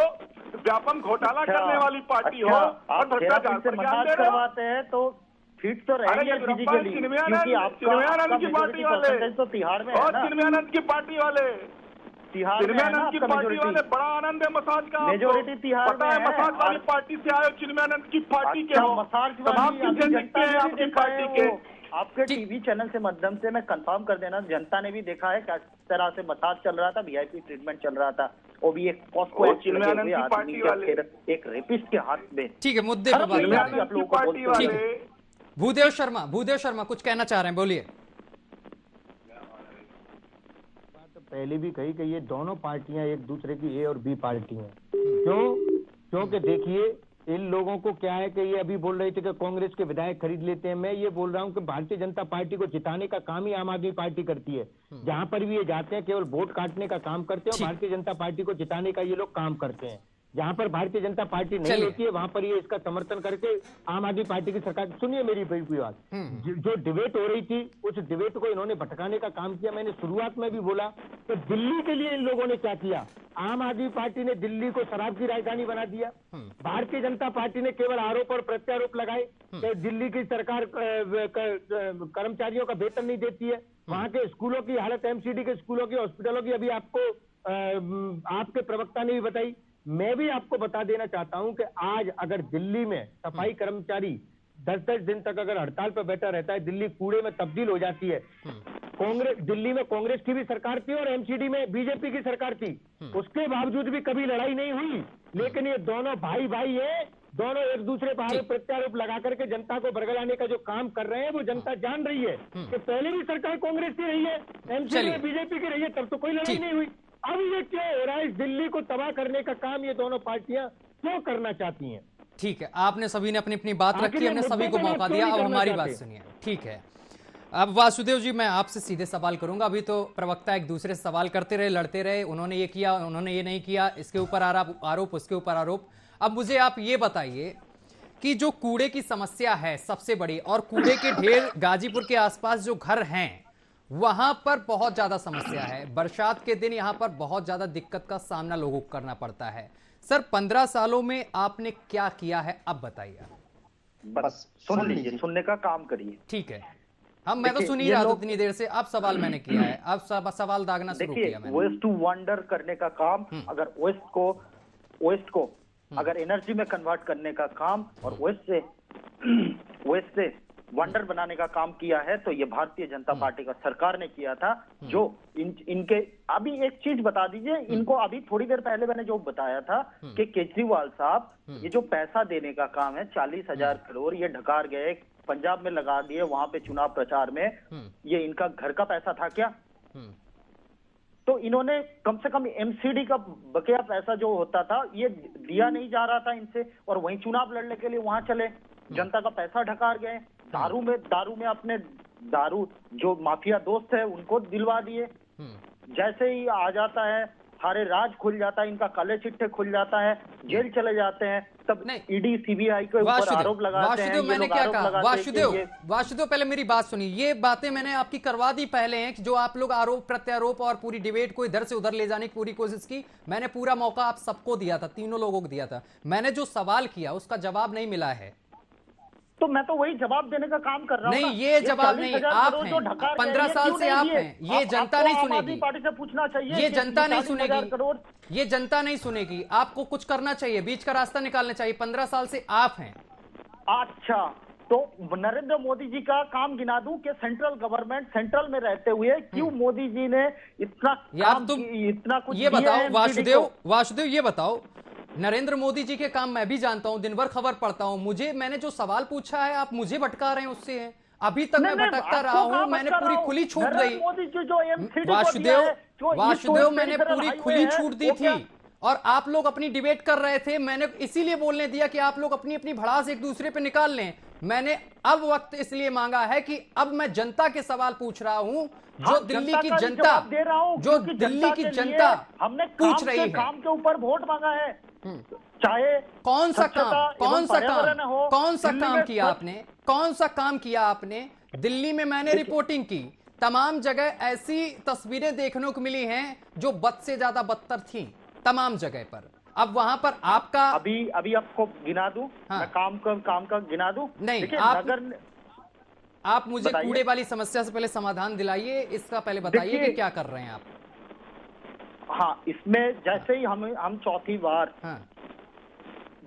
व्यापम घोटाला करने वाली पार्टी हो, और भ्रष्टाचार पर ध्यान दे रहे हो। तो फिट तो रहेंगे फिजिकली, क्योंकि चिन्मयानंद की पार्टी वाले तो तिहाड़ में है ना। चिन्मयानंद की पार्टी वाले, चिन्मयानंद की पार्टी वाले, बड़ा आनंद है मसाज का। मेजोरिटी तिहाड़ में है। मसाज वाली पार्टी से आए, चिन्मयानंद की पार्टी के हो, तमाम जनता है आपकी पार्टी के। आपके टीवी चैनल से माध्यम से मैं कंफर्म कर देना, जनता ने भी देखा है किस तरह से मसाज चल रहा था, वीआईपी ट्रीटमेंट चल रहा था, वो भी एक चिन्मयानंद की पार्टी वाले, एक रेपिस्ट के हाथ में। ठीक है, मुद्दे पर आप लोगों को बोलते हैं। भूदेव शर्मा कुछ कहना चाह रहे हैं, बोलिए। बात पहले भी कही कि ये दोनों पार्टियां एक दूसरे की ए और बी पार्टी हैं। क्योंकि देखिए इन लोगों को क्या है कि ये अभी बोल रहे थे कि कांग्रेस के विधायक खरीद लेते हैं। मैं ये बोल रहा हूं कि भारतीय जनता पार्टी को जिताने का काम ही आम आदमी पार्टी करती है। जहां पर भी ये जाते हैं केवल वोट काटने का काम करते हैं, और भारतीय जनता पार्टी को जिताने का ये लोग काम करते हैं। जहां पर भारतीय जनता पार्टी नहीं होती है वहां पर ये इसका समर्थन करके आम आदमी पार्टी की सरकार। सुनिए मेरी बात, जो डिबेट हो रही थी उस डिबेट को इन्होंने भटकाने का काम किया। मैंने शुरुआत में भी बोला कि दिल्ली के लिए इन लोगों ने क्या किया। आम आदमी पार्टी ने दिल्ली को शराब की राजधानी बना दिया। भारतीय जनता पार्टी ने केवल आरोप और प्रत्यारोप लगाए कि दिल्ली की सरकार कर्मचारियों का वेतन नहीं देती है, वहां के स्कूलों की हालत, एमसीडी के स्कूलों की, हॉस्पिटलों की अभी आपको आपके प्रवक्ता ने भी बताई। मैं भी आपको बता देना चाहता हूं कि आज अगर दिल्ली में सफाई कर्मचारी 10-10 दिन तक अगर हड़ताल पर बैठा रहता है, दिल्ली कूड़े में तब्दील हो जाती है। दिल्ली में कांग्रेस की भी सरकार थी और एमसीडी में बीजेपी की सरकार थी, उसके बावजूद भी कभी लड़ाई नहीं हुई। लेकिन ये दोनों भाई है, दोनों एक दूसरे पर आरोप प्रत्यारोप लगा करके जनता को बरगलाने का जो काम कर रहे हैं वो जनता जान रही है कि पहले भी सरकार कांग्रेस की रही है, एमसीडी में बीजेपी की रही है, तब तो कोई लड़ाई नहीं हुई। अब ये क्या हो रहा है, दिल्ली को तबाह करने का काम ये दोनों पार्टियां क्यों करना चाहती हैं? ठीक है, आपने सभी ने अपनी अपनी बात रखी, हमने सभी को मौका दिया, अब हमारी बात सुनिए। ठीक है, अब वासुदेव जी मैं आपसे सीधे सवाल करूंगा। अभी तो प्रवक्ता एक दूसरे से सवाल करते रहे, लड़ते रहे, उन्होंने ये किया, उन्होंने ये नहीं किया, इसके ऊपर आरोप, उसके ऊपर आरोप। अब मुझे आप ये बताइए कि जो कूड़े की समस्या है सबसे बड़ी, और कूड़े के ढेर गाजीपुर के आसपास जो घर हैं वहां पर बहुत ज्यादा समस्या है। बरसात के दिन यहां पर बहुत ज्यादा दिक्कत का सामना लोगों को करना पड़ता है। सर 15 सालों में आपने क्या किया है, अब बताइए। बस सुन लीजिए, सुनने का काम करिए। ठीक है, मैं तो सुन ही रहा था इतनी देर से, अब सवाल मैंने किया है, अब सवाल दागना शुरू किया मैंने। वेस्ट टू वंडर करने का काम, अगर वेस्ट को अगर एनर्जी में कन्वर्ट करने का काम और वेस्ट से वंडर बनाने का काम किया है तो ये भारतीय जनता पार्टी का सरकार ने किया था। जो इनके अभी एक चीज बता दीजिए, इनको अभी थोड़ी देर पहले मैंने जो बताया था कि केजरीवाल साहब ये जो पैसा देने का काम है 40,000 करोड़ ये ढकार गए, पंजाब में लगा दिए, वहां पे चुनाव प्रचार में, ये इनका घर का पैसा था क्या? तो इन्होंने कम से कम एमसीडी का बकाया पैसा जो होता था ये दिया नहीं जा रहा था इनसे, और वहीं चुनाव लड़ने के लिए वहां चले, जनता का पैसा ढकार गए। दारू में अपने दारू जो माफिया दोस्त है उनको दिलवा दिए। जैसे ही आ जाता है सारे राज खुल जाता है, इनका काले चिट्ठे खुल जाता है, जेल चले जाते हैं, तब ईडी सीबीआई के ऊपर आरोप लगाते हैं। मैंने क्या कहा वासुदेव, पहले मेरी बात सुनिए। ये बातें मैंने आपकी करवा दी पहले हैं कि जो आप लोग आरोप प्रत्यारोप और पूरी डिबेट को इधर से उधर ले जाने की पूरी कोशिश की, मैंने पूरा मौका आप सबको दिया था, तीनों लोगों को दिया था। मैंने जो सवाल किया उसका जवाब नहीं मिला है, तो मैं तो वही जवाब देने का काम कर रहा हूँ। नहीं, ये जवाब नहीं, आप हैं, 15 साल से आप हैं, ये जनता नहीं सुनेगी। पार्टी से पूछना चाहिए, ये जनता नहीं सुनेगी, ये जनता नहीं सुनेगी। आपको कुछ करना चाहिए, बीच का रास्ता निकालना चाहिए। 15 साल से आप हैं। अच्छा, तो नरेंद्र मोदी जी का काम गिना दूं कि सेंट्रल गवर्नमेंट, सेंट्रल में रहते हुए क्यों मोदी जी ने इतना कुछ ये बताओ वासुदेव, ये बताओ, नरेंद्र मोदी जी के काम मैं भी जानता हूं, दिन भर खबर पढ़ता हूं। मैंने जो सवाल पूछा है आप मुझे भटका रहे हैं उससे है। अभी तक मैं भटकता रहा हूं, मैंने पूरी खुली छूट दी वासुदेव, मैंने पूरी खुली छूट दी थी और आप लोग अपनी डिबेट कर रहे थे। मैंने इसीलिए बोलने दिया कि आप लोग अपनी अपनी भड़ास एक दूसरे पे निकाल लें। मैंने अब वक्त इसलिए मांगा है कि अब मैं जनता के सवाल पूछ रहा हूं, जो दिल्ली की जनता, जो दिल्ली की जनता हमने पूछ रही है। काम के ऊपर वोट मांगा है, चाहे कौन सा काम किया आपने, कौन सा काम किया आपने? दिल्ली में मैंने रिपोर्टिंग की, तमाम जगह ऐसी तस्वीरें देखने को मिली हैं जो बद से ज्यादा बदतर थी तमाम जगह पर। अब वहां पर आपका अभी आपको गिना दूं, हाँ। मैं काम का गिना दूं? नहीं, आप मुझे कूड़े वाली समस्या से पहले समाधान दिलाइए, इसका पहले बताइए कि क्या कर रहे हैं आप। हाँ, इसमें जैसे ही हम चौथी बार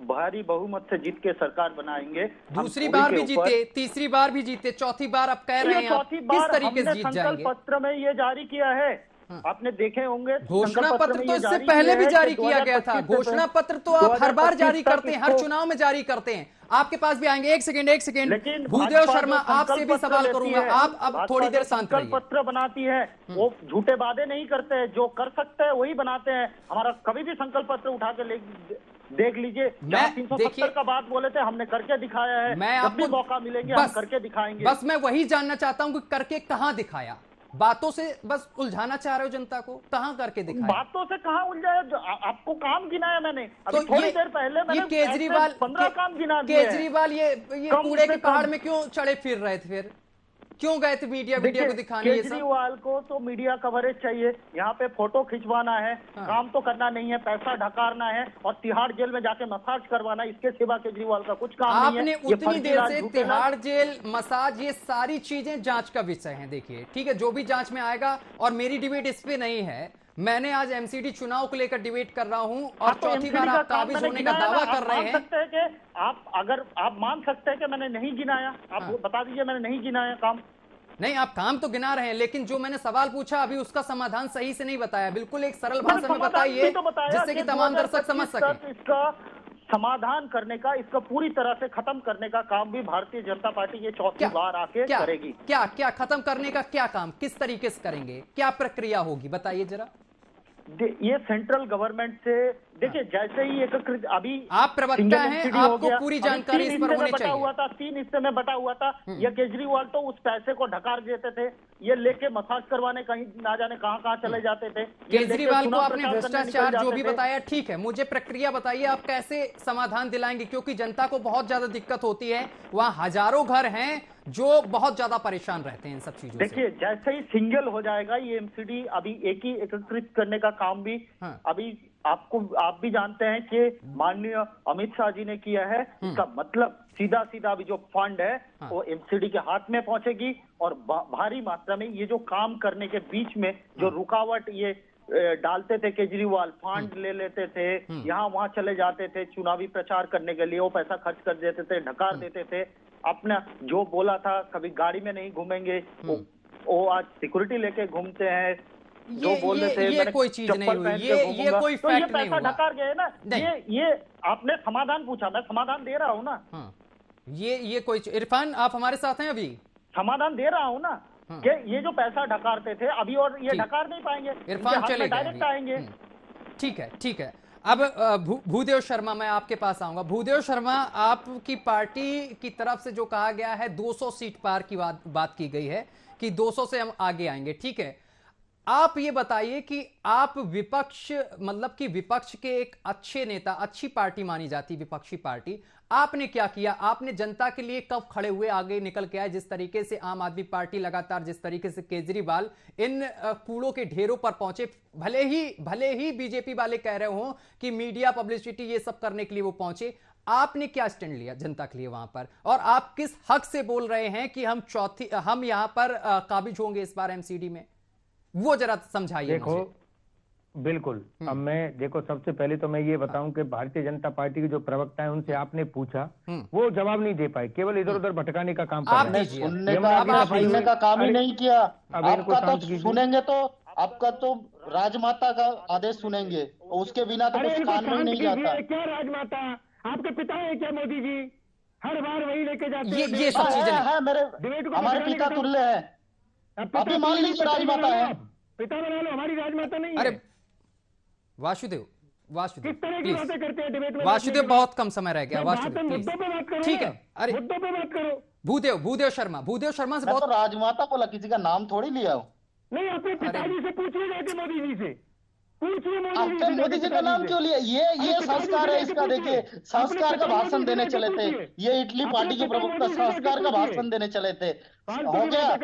भारी बहुमत से जीत के सरकार बनाएंगे, दूसरी बार भी जीते, तीसरी बार भी जीते, चौथी बार आप कह रहे हैं आप किस तरीके से जीत जाएंगे? संकल्प पत्र में ये जारी किया है, आपने देखे होंगे। घोषणा पत्र तो इससे पहले भी जारी किया गया था। घोषणा पत्र तो आप हर बार जारी करते हैं, हर चुनाव में जारी करते हैं। आपके पास भी आएंगे। एक सेकेंड भूदेव शर्मा, आपसे भी सवाल करूंगा। आप अब थोड़ी देर शांत रहिए। पत्र बनाती है, वो झूठे वादे नहीं करते हैं, जो कर सकते हैं वही बनाते हैं। हमारा कभी भी संकल्प पत्र उठा के देख लीजिए, 370 का बात बोले थे, हमने करके दिखाया है। मैं आपको मौका मिलेंगे हम करके दिखाएंगे। बस मैं वही जानना चाहता हूं कि करके कहां दिखाया? बातों से बस उलझाना चाह रहे हो जनता को, कहां करके दिखाया? बातों से कहां उलझाया? आपको काम गिनाया मैंने अभी तो थोड़ी देर पहले। मैंने केजरीवाल 15 काम गिना दिए। केजरीवाल ये कूड़े के पहाड़ में क्यों चढ़े फिर रहे थे? फिर क्यों गए थे मीडिया को दिखाने? केजरीवाल को तो मीडिया कवरेज चाहिए, यहाँ पे फोटो खिंचवाना है, काम तो करना नहीं है, पैसा ढकारना है और तिहाड़ जेल में जाके मसाज करवाना, इसके सिवा केजरीवाल का कुछ काम नहीं है। आपने उतनी देर से तिहाड़ जेल, मसाज, ये सारी चीजें जांच का विषय है। देखिए, ठीक है, जो भी जांच में आएगा, और मेरी डिबेट इस पे नहीं है। मैंने आज एमसीडी चुनाव को लेकर डिबेट कर रहा हूं और चौथी बार आप काबिज होने का दावा कर रहे हैं। आप मान सकते हैं कि मैंने नहीं गिनाया? आप बता दीजिए मैंने नहीं गिनाया काम। नहीं, आप काम तो गिना रहे हैं, लेकिन जो मैंने सवाल पूछा अभी उसका समाधान सही से नहीं बताया। बिल्कुल एक सरल भाषा में बताइए जिससे कि तमाम दर्शक समझ सके। इसका समाधान करने का, इसका पूरी तरह से खत्म करने का काम भी भारतीय जनता पार्टी ये चौथी बार आके करेगी। क्या खत्म करने का क्या काम, किस तरीके से करेंगे, क्या प्रक्रिया होगी, बताइए जरा। ये सेंट्रल गवर्नमेंट से देखिए, जैसे ही एकीकृत, अभी आप प्रवक्ता हैं, आपको पूरी जानकारी इस पर होनी चाहिए। हुआ था, 3 हिस्से में बटा हुआ था। ये केजरीवाल तो उस पैसे को ढकार देते थे, ये लेके मसाज करवाने कहीं ना जाने कहां चले जाते थे। केजरीवाल को आपने भ्रष्टाचार जो भी बताया, ठीक है, मुझे प्रक्रिया बताइए, आप कैसे समाधान दिलाएंगे? क्योंकि जनता को बहुत ज्यादा दिक्कत होती है, वहां हजारों घर हैं जो बहुत ज्यादा परेशान रहते हैं इन सब चीजों से। देखिए, जैसे ही सिंगल हो जाएगा ये एमसीडी, अभी एकीकृत करने का काम भी अभी आप भी जानते हैं कि माननीय अमित शाह जी ने किया है। इसका मतलब सीधा अभी जो फंड है वो एमसीडी के हाथ में पहुंचेगी और भारी मात्रा में ये जो काम करने के बीच में जो रुकावट ये डालते थे केजरीवाल, फंड ले लेते थे, यहाँ वहां चले जाते थे चुनावी प्रचार करने के लिए, वो पैसा खर्च कर देते थे, ढकार देते थे। अपना जो बोला था कभी गाड़ी में नहीं घूमेंगे, वो आज सिक्योरिटी लेके घूमते हैं। जो बोल रहे थे ये कोई चीज नहीं हुई, ये कोई फैक्ट नहीं हुआ। ढकार गए ना। ये आपने समाधान पूछा, मैं समाधान दे रहा हूँ ना। ये कोई, इरफान आप हमारे साथ हैं अभी? समाधान दे रहा हूँ ना कि ये जो पैसा ढकारते थे अभी और ये ढकार नहीं पाएंगे, इरफान चले डायरेक्ट आएंगे। ठीक है। अब भूदेव शर्मा, मैं आपके पास आऊंगा। भूदेव शर्मा, आपकी पार्टी की तरफ से जो कहा गया है 200 सीट पार की बात की गई है कि 200 से हम आगे आएंगे, ठीक है। आप ये बताइए कि आप विपक्ष, मतलब कि विपक्ष के एक अच्छे नेता, अच्छी पार्टी मानी जाती विपक्षी पार्टी, आपने क्या किया? आपने जनता के लिए कब खड़े हुए, आगे निकल के आए? जिस तरीके से आम आदमी पार्टी लगातार, जिस तरीके से केजरीवाल इन कूड़ों के ढेरों पर पहुंचे, भले ही बीजेपी वाले कह रहे हो कि मीडिया पब्लिसिटी ये सब करने के लिए वो पहुंचे, आपने क्या स्टैंड लिया जनता के लिए वहां पर? और आप किस हक से बोल रहे हैं कि हम यहां पर काबिज होंगे इस बार एमसीडी में? वो जरा समझाइए। देखो बिल्कुल, अब मैं देखो सबसे पहले तो मैं ये बताऊं कि भारतीय जनता पार्टी के जो प्रवक्ता हैं उनसे आपने पूछा, वो जवाब नहीं दे पाए, केवल इधर उधर भटकाने का काम कर रहे हैं। सुनने का काम ही नहीं किया। आपका तो सुनेंगे तो आपका तो राजमाता का आदेश सुनेंगे, उसके बिना तो कुछ कान में नहीं जाता। क्या राजमाता? आपके पिता है क्या मोदी जी? हर बार वही लेके जाते हैं। ये सब चीजें है, हमारे पिता तुल्य है। अभी मान लीजिए राजमाता है, पिता बना लो, हमारी राजमाता नहीं है। अरे वासुदेव किस तरह की बातें करते हैं डिबेट में? वासुदेव बहुत कम समय रह गया। वासुदेव मुद्दों पे बात करो। ठीक है, अरे मुद्दों पे बात करो। भूदेव शर्मा से बहुत। तो राजमाता बोला, किसी का नाम थोड़ी लिया हो। नहीं, अपने पिताजी से पूछिए जाके, मोदी जी से पूछिए। मोदी जी का नाम क्यों लिया? ये संस्कार है इसका। देखिए, संस्कार का भाषण देने चले थे, ये इटली पार्टी के प्रवक्ता संस्कार का भाषण देने चले थे। हो गया।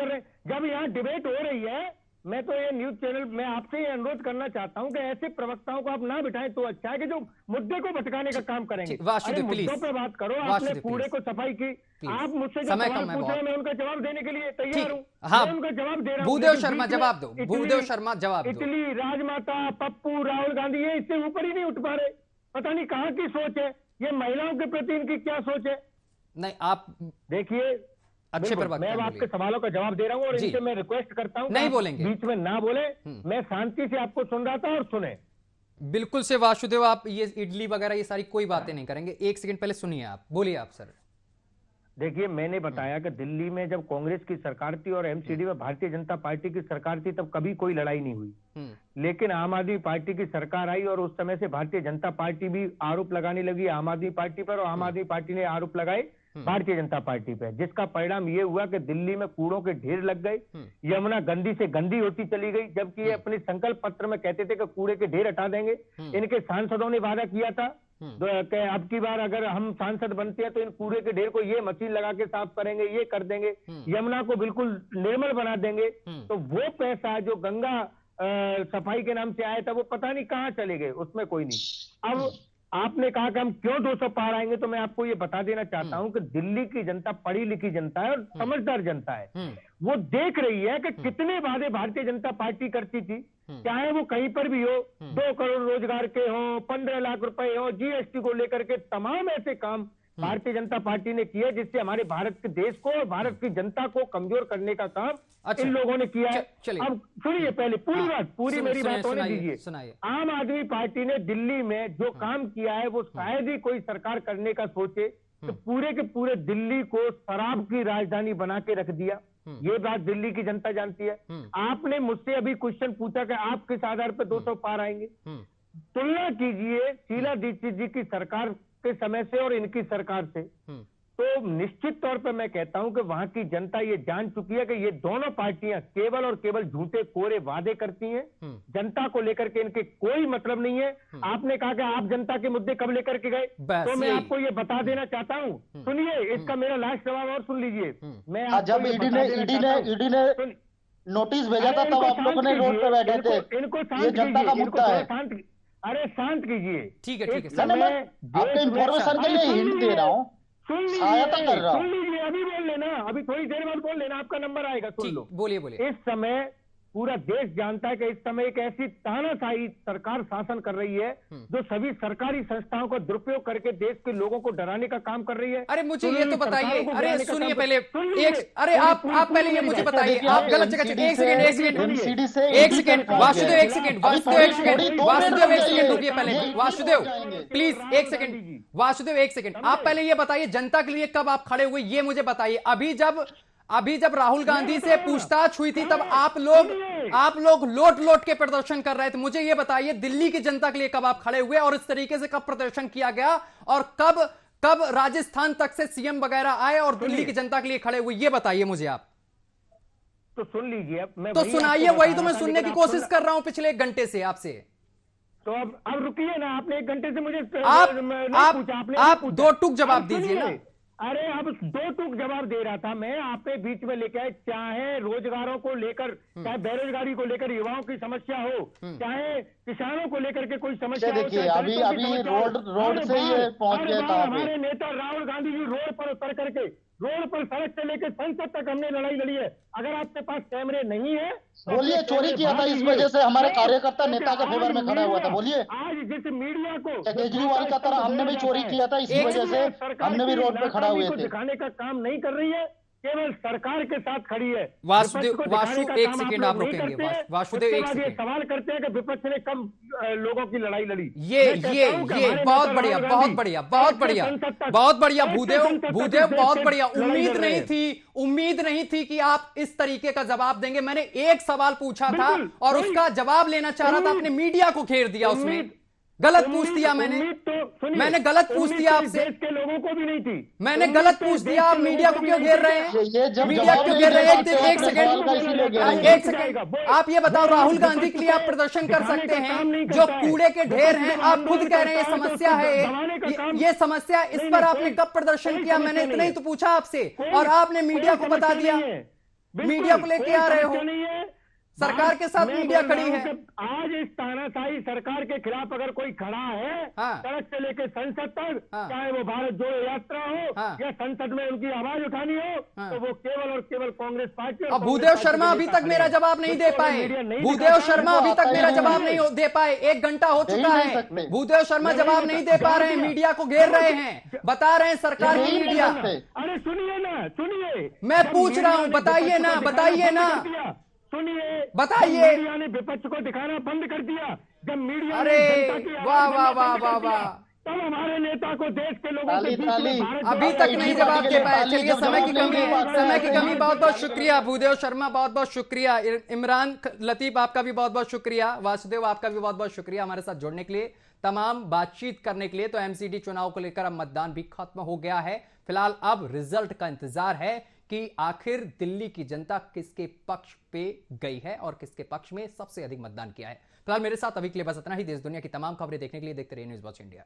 जब यहाँ डिबेट हो रही है, मैं तो ये न्यूज चैनल में आपसे ये अनुरोध करना चाहता हूं कि ऐसे प्रवक्ताओं को आप ना बिठाएं तो अच्छा है, कि जो मुद्दे को भटकाने का काम करेंगे। अरे मुद्दों पे बात करो। आपने कूड़े को सफाई की, आप मुझसे जो सवाल पूछ रहे हैं मैं उनका जवाब देने के लिए तैयार हूँ। हाँ, मैं उनका जवाब दे रहा हूँ। भूदेव शर्मा जवाब दो। भूदेव शर्मा जवाब दो। इटली, राजमाता, पप्पू, राहुल गांधी, ये इससे ऊपर ही नहीं उठ पा रहे। पता नहीं कहाँ की सोच है, ये महिलाओं के प्रति इनकी क्या सोच है। नहीं, आप देखिए, अच्छे पर मैं आपके सवालों का जवाब दे रहा हूं और इनसे मैं रिक्वेस्ट करता हूं नहीं बोलेंगे, बीच में ना बोले। मैं शांति से आपको सुन रहा था और सुने। बिल्कुल से वासुदेव, आप ये इडली वगैरह ये सारी कोई बातें नहीं करेंगे। एक सेकंड पहले सुनिए, आप बोलिए। आप सर देखिए, मैंने बताया कि दिल्ली में जब कांग्रेस की सरकार थी और एमसीडी में भारतीय जनता पार्टी की सरकार थी, तब कभी कोई लड़ाई नहीं हुई। लेकिन आम आदमी पार्टी की सरकार आई और उस समय से भारतीय जनता पार्टी भी आरोप लगाने लगी आम आदमी पार्टी पर, और आम आदमी पार्टी ने आरोप लगाए भारतीय जनता पार्टी पे, जिसका परिणाम ये हुआ कि दिल्ली में कूड़ों के ढेर लग गए, यमुना गंदी से गंदी होती चली गई। जबकि ये अपने संकल्प पत्र में कहते थे कि कूड़े के ढेर हटा देंगे। इनके सांसदों ने वादा किया था कि अब की बार अगर हम सांसद बनते हैं तो इन कूड़े के ढेर को ये मशीन लगा के साफ करेंगे, ये कर देंगे, यमुना को बिल्कुल निर्मल बना देंगे। तो वो पैसा जो गंगा सफाई के नाम से आया था, वो पता नहीं कहाँ चले गए, उसमें कोई नहीं। अब आपने कहा कि हम क्यों 200 पार आएंगे, तो मैं आपको ये बता देना चाहता हूं कि दिल्ली की जनता पढ़ी लिखी जनता है और समझदार जनता है। वो देख रही है कि कितने वादे भारतीय जनता पार्टी करती थी, चाहे वो कहीं पर भी हो, 2 करोड़ रोजगार के हो, 15 लाख रुपए हो, जीएसटी को लेकर के तमाम ऐसे काम भारतीय जनता पार्टी ने किया जिससे हमारे भारत के देश को और भारत की जनता को कमजोर करने का काम इन लोगों ने किया है। अब सुनिए, पहले पूरी बात, पूरी मेरी बात होने दीजिए। आम आदमी पार्टी ने दिल्ली में जो काम किया है वो शायद ही कोई सरकार करने का सोचे। तो पूरे के पूरे दिल्ली को शराब की राजधानी बना के रख दिया। ये बात दिल्ली की जनता जानती है। आपने मुझसे अभी क्वेश्चन पूछा कि आप किस आधार पर 200 पार आएंगे। तुलना कीजिए शीला दीक्षित जी की सरकार के समय से और इनकी सरकार से, तो निश्चित तौर पर मैं कहता हूं कि वहां की जनता ये जान चुकी है कि ये दोनों पार्टियां केवल और केवल झूठे कोरे वादे करती हैं। जनता को लेकर के इनके कोई मतलब नहीं है। आपने कहा कि आप जनता के मुद्दे कब लेकर के गए, तो मैं आपको ये बता देना चाहता हूं। सुनिए, इसका मेरा लास्ट जवाब और सुन लीजिए। मैं जब ईडी ने नोटिस भेजा था तब आप लोगों ने रोड पे बैठे थे। इनको ये जनता का मुद्दा है। अरे शांत कीजिए। ठीक है, मैं आपको इन्फॉर्मेशन के लिए हिंट दे रहा हूँ, सहायता कर रहा हूँ। सुन लीजिए, अभी बोल लेना, अभी थोड़ी देर बाद बोल लेना, आपका नंबर आएगा, सुन लो। बोलिए। इस समय पूरा देश जानता है कि इस समय एक ऐसी तानाशाही सरकार शासन कर रही है जो सभी सरकारी संस्थाओं का दुरुपयोग करके देश के लोगों को डराने का काम कर रही है। अरे मुझे ये तो बताइए, अरे सुनिए पहले अरे आप पहले ये मुझे बताइए, आप गलत जगह। एक सेकंड वासुदेव, एक सेकंड रुकिए पहले। वासुदेव प्लीज एक सेकंड, वासुदेव एक सेकंड। आप पहले ये बताइए जनता के लिए कब आप खड़े हुए, ये मुझे बताइए। अभी जब राहुल गांधी से पूछताछ हुई थी तब आप लोग लोट के प्रदर्शन कर रहे थे। मुझे यह बताइए दिल्ली की जनता के लिए कब आप खड़े हुए और इस तरीके से कब प्रदर्शन किया गया, और कब राजस्थान तक से सीएम वगैरह आए और दिल्ली की जनता के लिए खड़े हुए, ये बताइए मुझे आप। तो सुन लीजिए। अब मैं तो सुनाइए, वही तो मैं सुनने की कोशिश कर रहा हूं पिछले 1 घंटे से आपसे। तो अब रुकिए ना, आपने 1 घंटे से मुझे आप 2 टूक जवाब दीजिए ना। अरे अब 2 टूक जवाब दे रहा था मैं, आपने बीच में लेके आए, चाहे रोजगारों को लेकर, चाहे बेरोजगारी को लेकर युवाओं की समस्या हो, चाहे किसानों को लेकर के कोई समस्या हो। देखिए अभी रोड से ये पहुंच गया था। हमारे नेता राहुल गांधी जी रोड पर उतर करके, रोड पर सड़क से लेकर संसद तक हमने लड़ाई लड़ी है। अगर आपके पास कैमरे नहीं है, बोलिए चोरी किया था, इस वजह से हमारे कार्यकर्ता नेता के फेवर में खड़ा हुआ था। बोलिए आज जिस मीडिया को केजरीवाल का तरह हमने भी चोरी किया था, इस वजह से हमने भी रोड पे खड़ा हुए थे। दिखाने का काम नहीं कर रही है, केवल सरकार के साथ खड़ी है। वासु 1 सेकंड आप रोकेंगे। वासुदेव 1 सेकंड। सवाल करते हैं कि विपक्ष ने कम लोगों की लड़ाई लड़ी। ये बहुत बढ़िया, बहुत बढ़िया, बहुत बढ़िया, बहुत बढ़िया भूदेव, बहुत बढ़िया। उम्मीद नहीं थी कि आप इस तरीके का जवाब देंगे। मैंने एक सवाल पूछा था और उसका जवाब लेना चाह रहा था, आपने मीडिया को घेर दिया उसमें। गलत पूछ दिया मैंने गलत पूछ दिया आपसे। देश के लोगों को भी नहीं थी। मैंने गलत पूछ दिया, आप मीडिया को क्यों घेर रहे हैं? मीडिया क्यों घेर रहे हैं? एक सेकंड, आप ये बताओ, राहुल गांधी के लिए आप प्रदर्शन कर सकते हैं, जो कूड़े के ढेर हैं, आप खुद कह रहे हैं ये समस्या है, ये समस्या, इस पर आपने कब प्रदर्शन किया? मैंने इतना ही तो पूछा आपसे और आपने मीडिया को बता दिया। मीडिया को लेके आ रहे हो, सरकार के साथ मीडिया खड़ी है। आज इस तानाशाही सरकार के खिलाफ अगर कोई खड़ा है, सड़क से लेकर संसद तक, चाहे वो भारत जोड़ो यात्रा हो या संसद में उनकी आवाज उठानी हो, तो वो केवल और केवल कांग्रेस पार्टी। अब भूदेव शर्मा अभी तक मेरा जवाब नहीं दे पाए। भूदेव शर्मा अभी तक मेरा जवाब नहीं दे पाए। 1 घंटा हो चुका है, भूदेव शर्मा जवाब नहीं दे पा रहे हैं, मीडिया को घेर रहे हैं, बता रहे हैं सरकार की मीडिया। अरे सुनिए ना, सुनिए, मैं पूछ रहा हूं, बताइए ना, बताइए ना, सुनिए, बताइए। मीडिया ने विपक्ष को दिखाना बंद कर दिया। जब मीडिया अरे वाह वाह वाह वाह वाह, तब हमारे नेता को देश के लोगों के बीच में अभी तक नहीं जवाब दे पाए। चलिए, समय की कमी। बहुत बहुत शुक्रिया भूदेव शर्मा, बहुत बहुत शुक्रिया। इमरान लतीफ आपका भी बहुत बहुत शुक्रिया। वासुदेव आपका भी बहुत बहुत शुक्रिया हमारे साथ जुड़ने के लिए, तमाम बातचीत करने के लिए। तो एमसीडी चुनाव को लेकर अब मतदान भी खत्म हो गया है। फिलहाल अब रिजल्ट का इंतजार है कि आखिर दिल्ली की जनता किसके पक्ष पे गई है और किसके पक्ष में सबसे अधिक मतदान किया है। फिलहाल मेरे साथ अभी के लिए बस इतना ही। देश दुनिया की तमाम खबरें देखने के लिए देखते रहिए न्यूज़ वॉच इंडिया।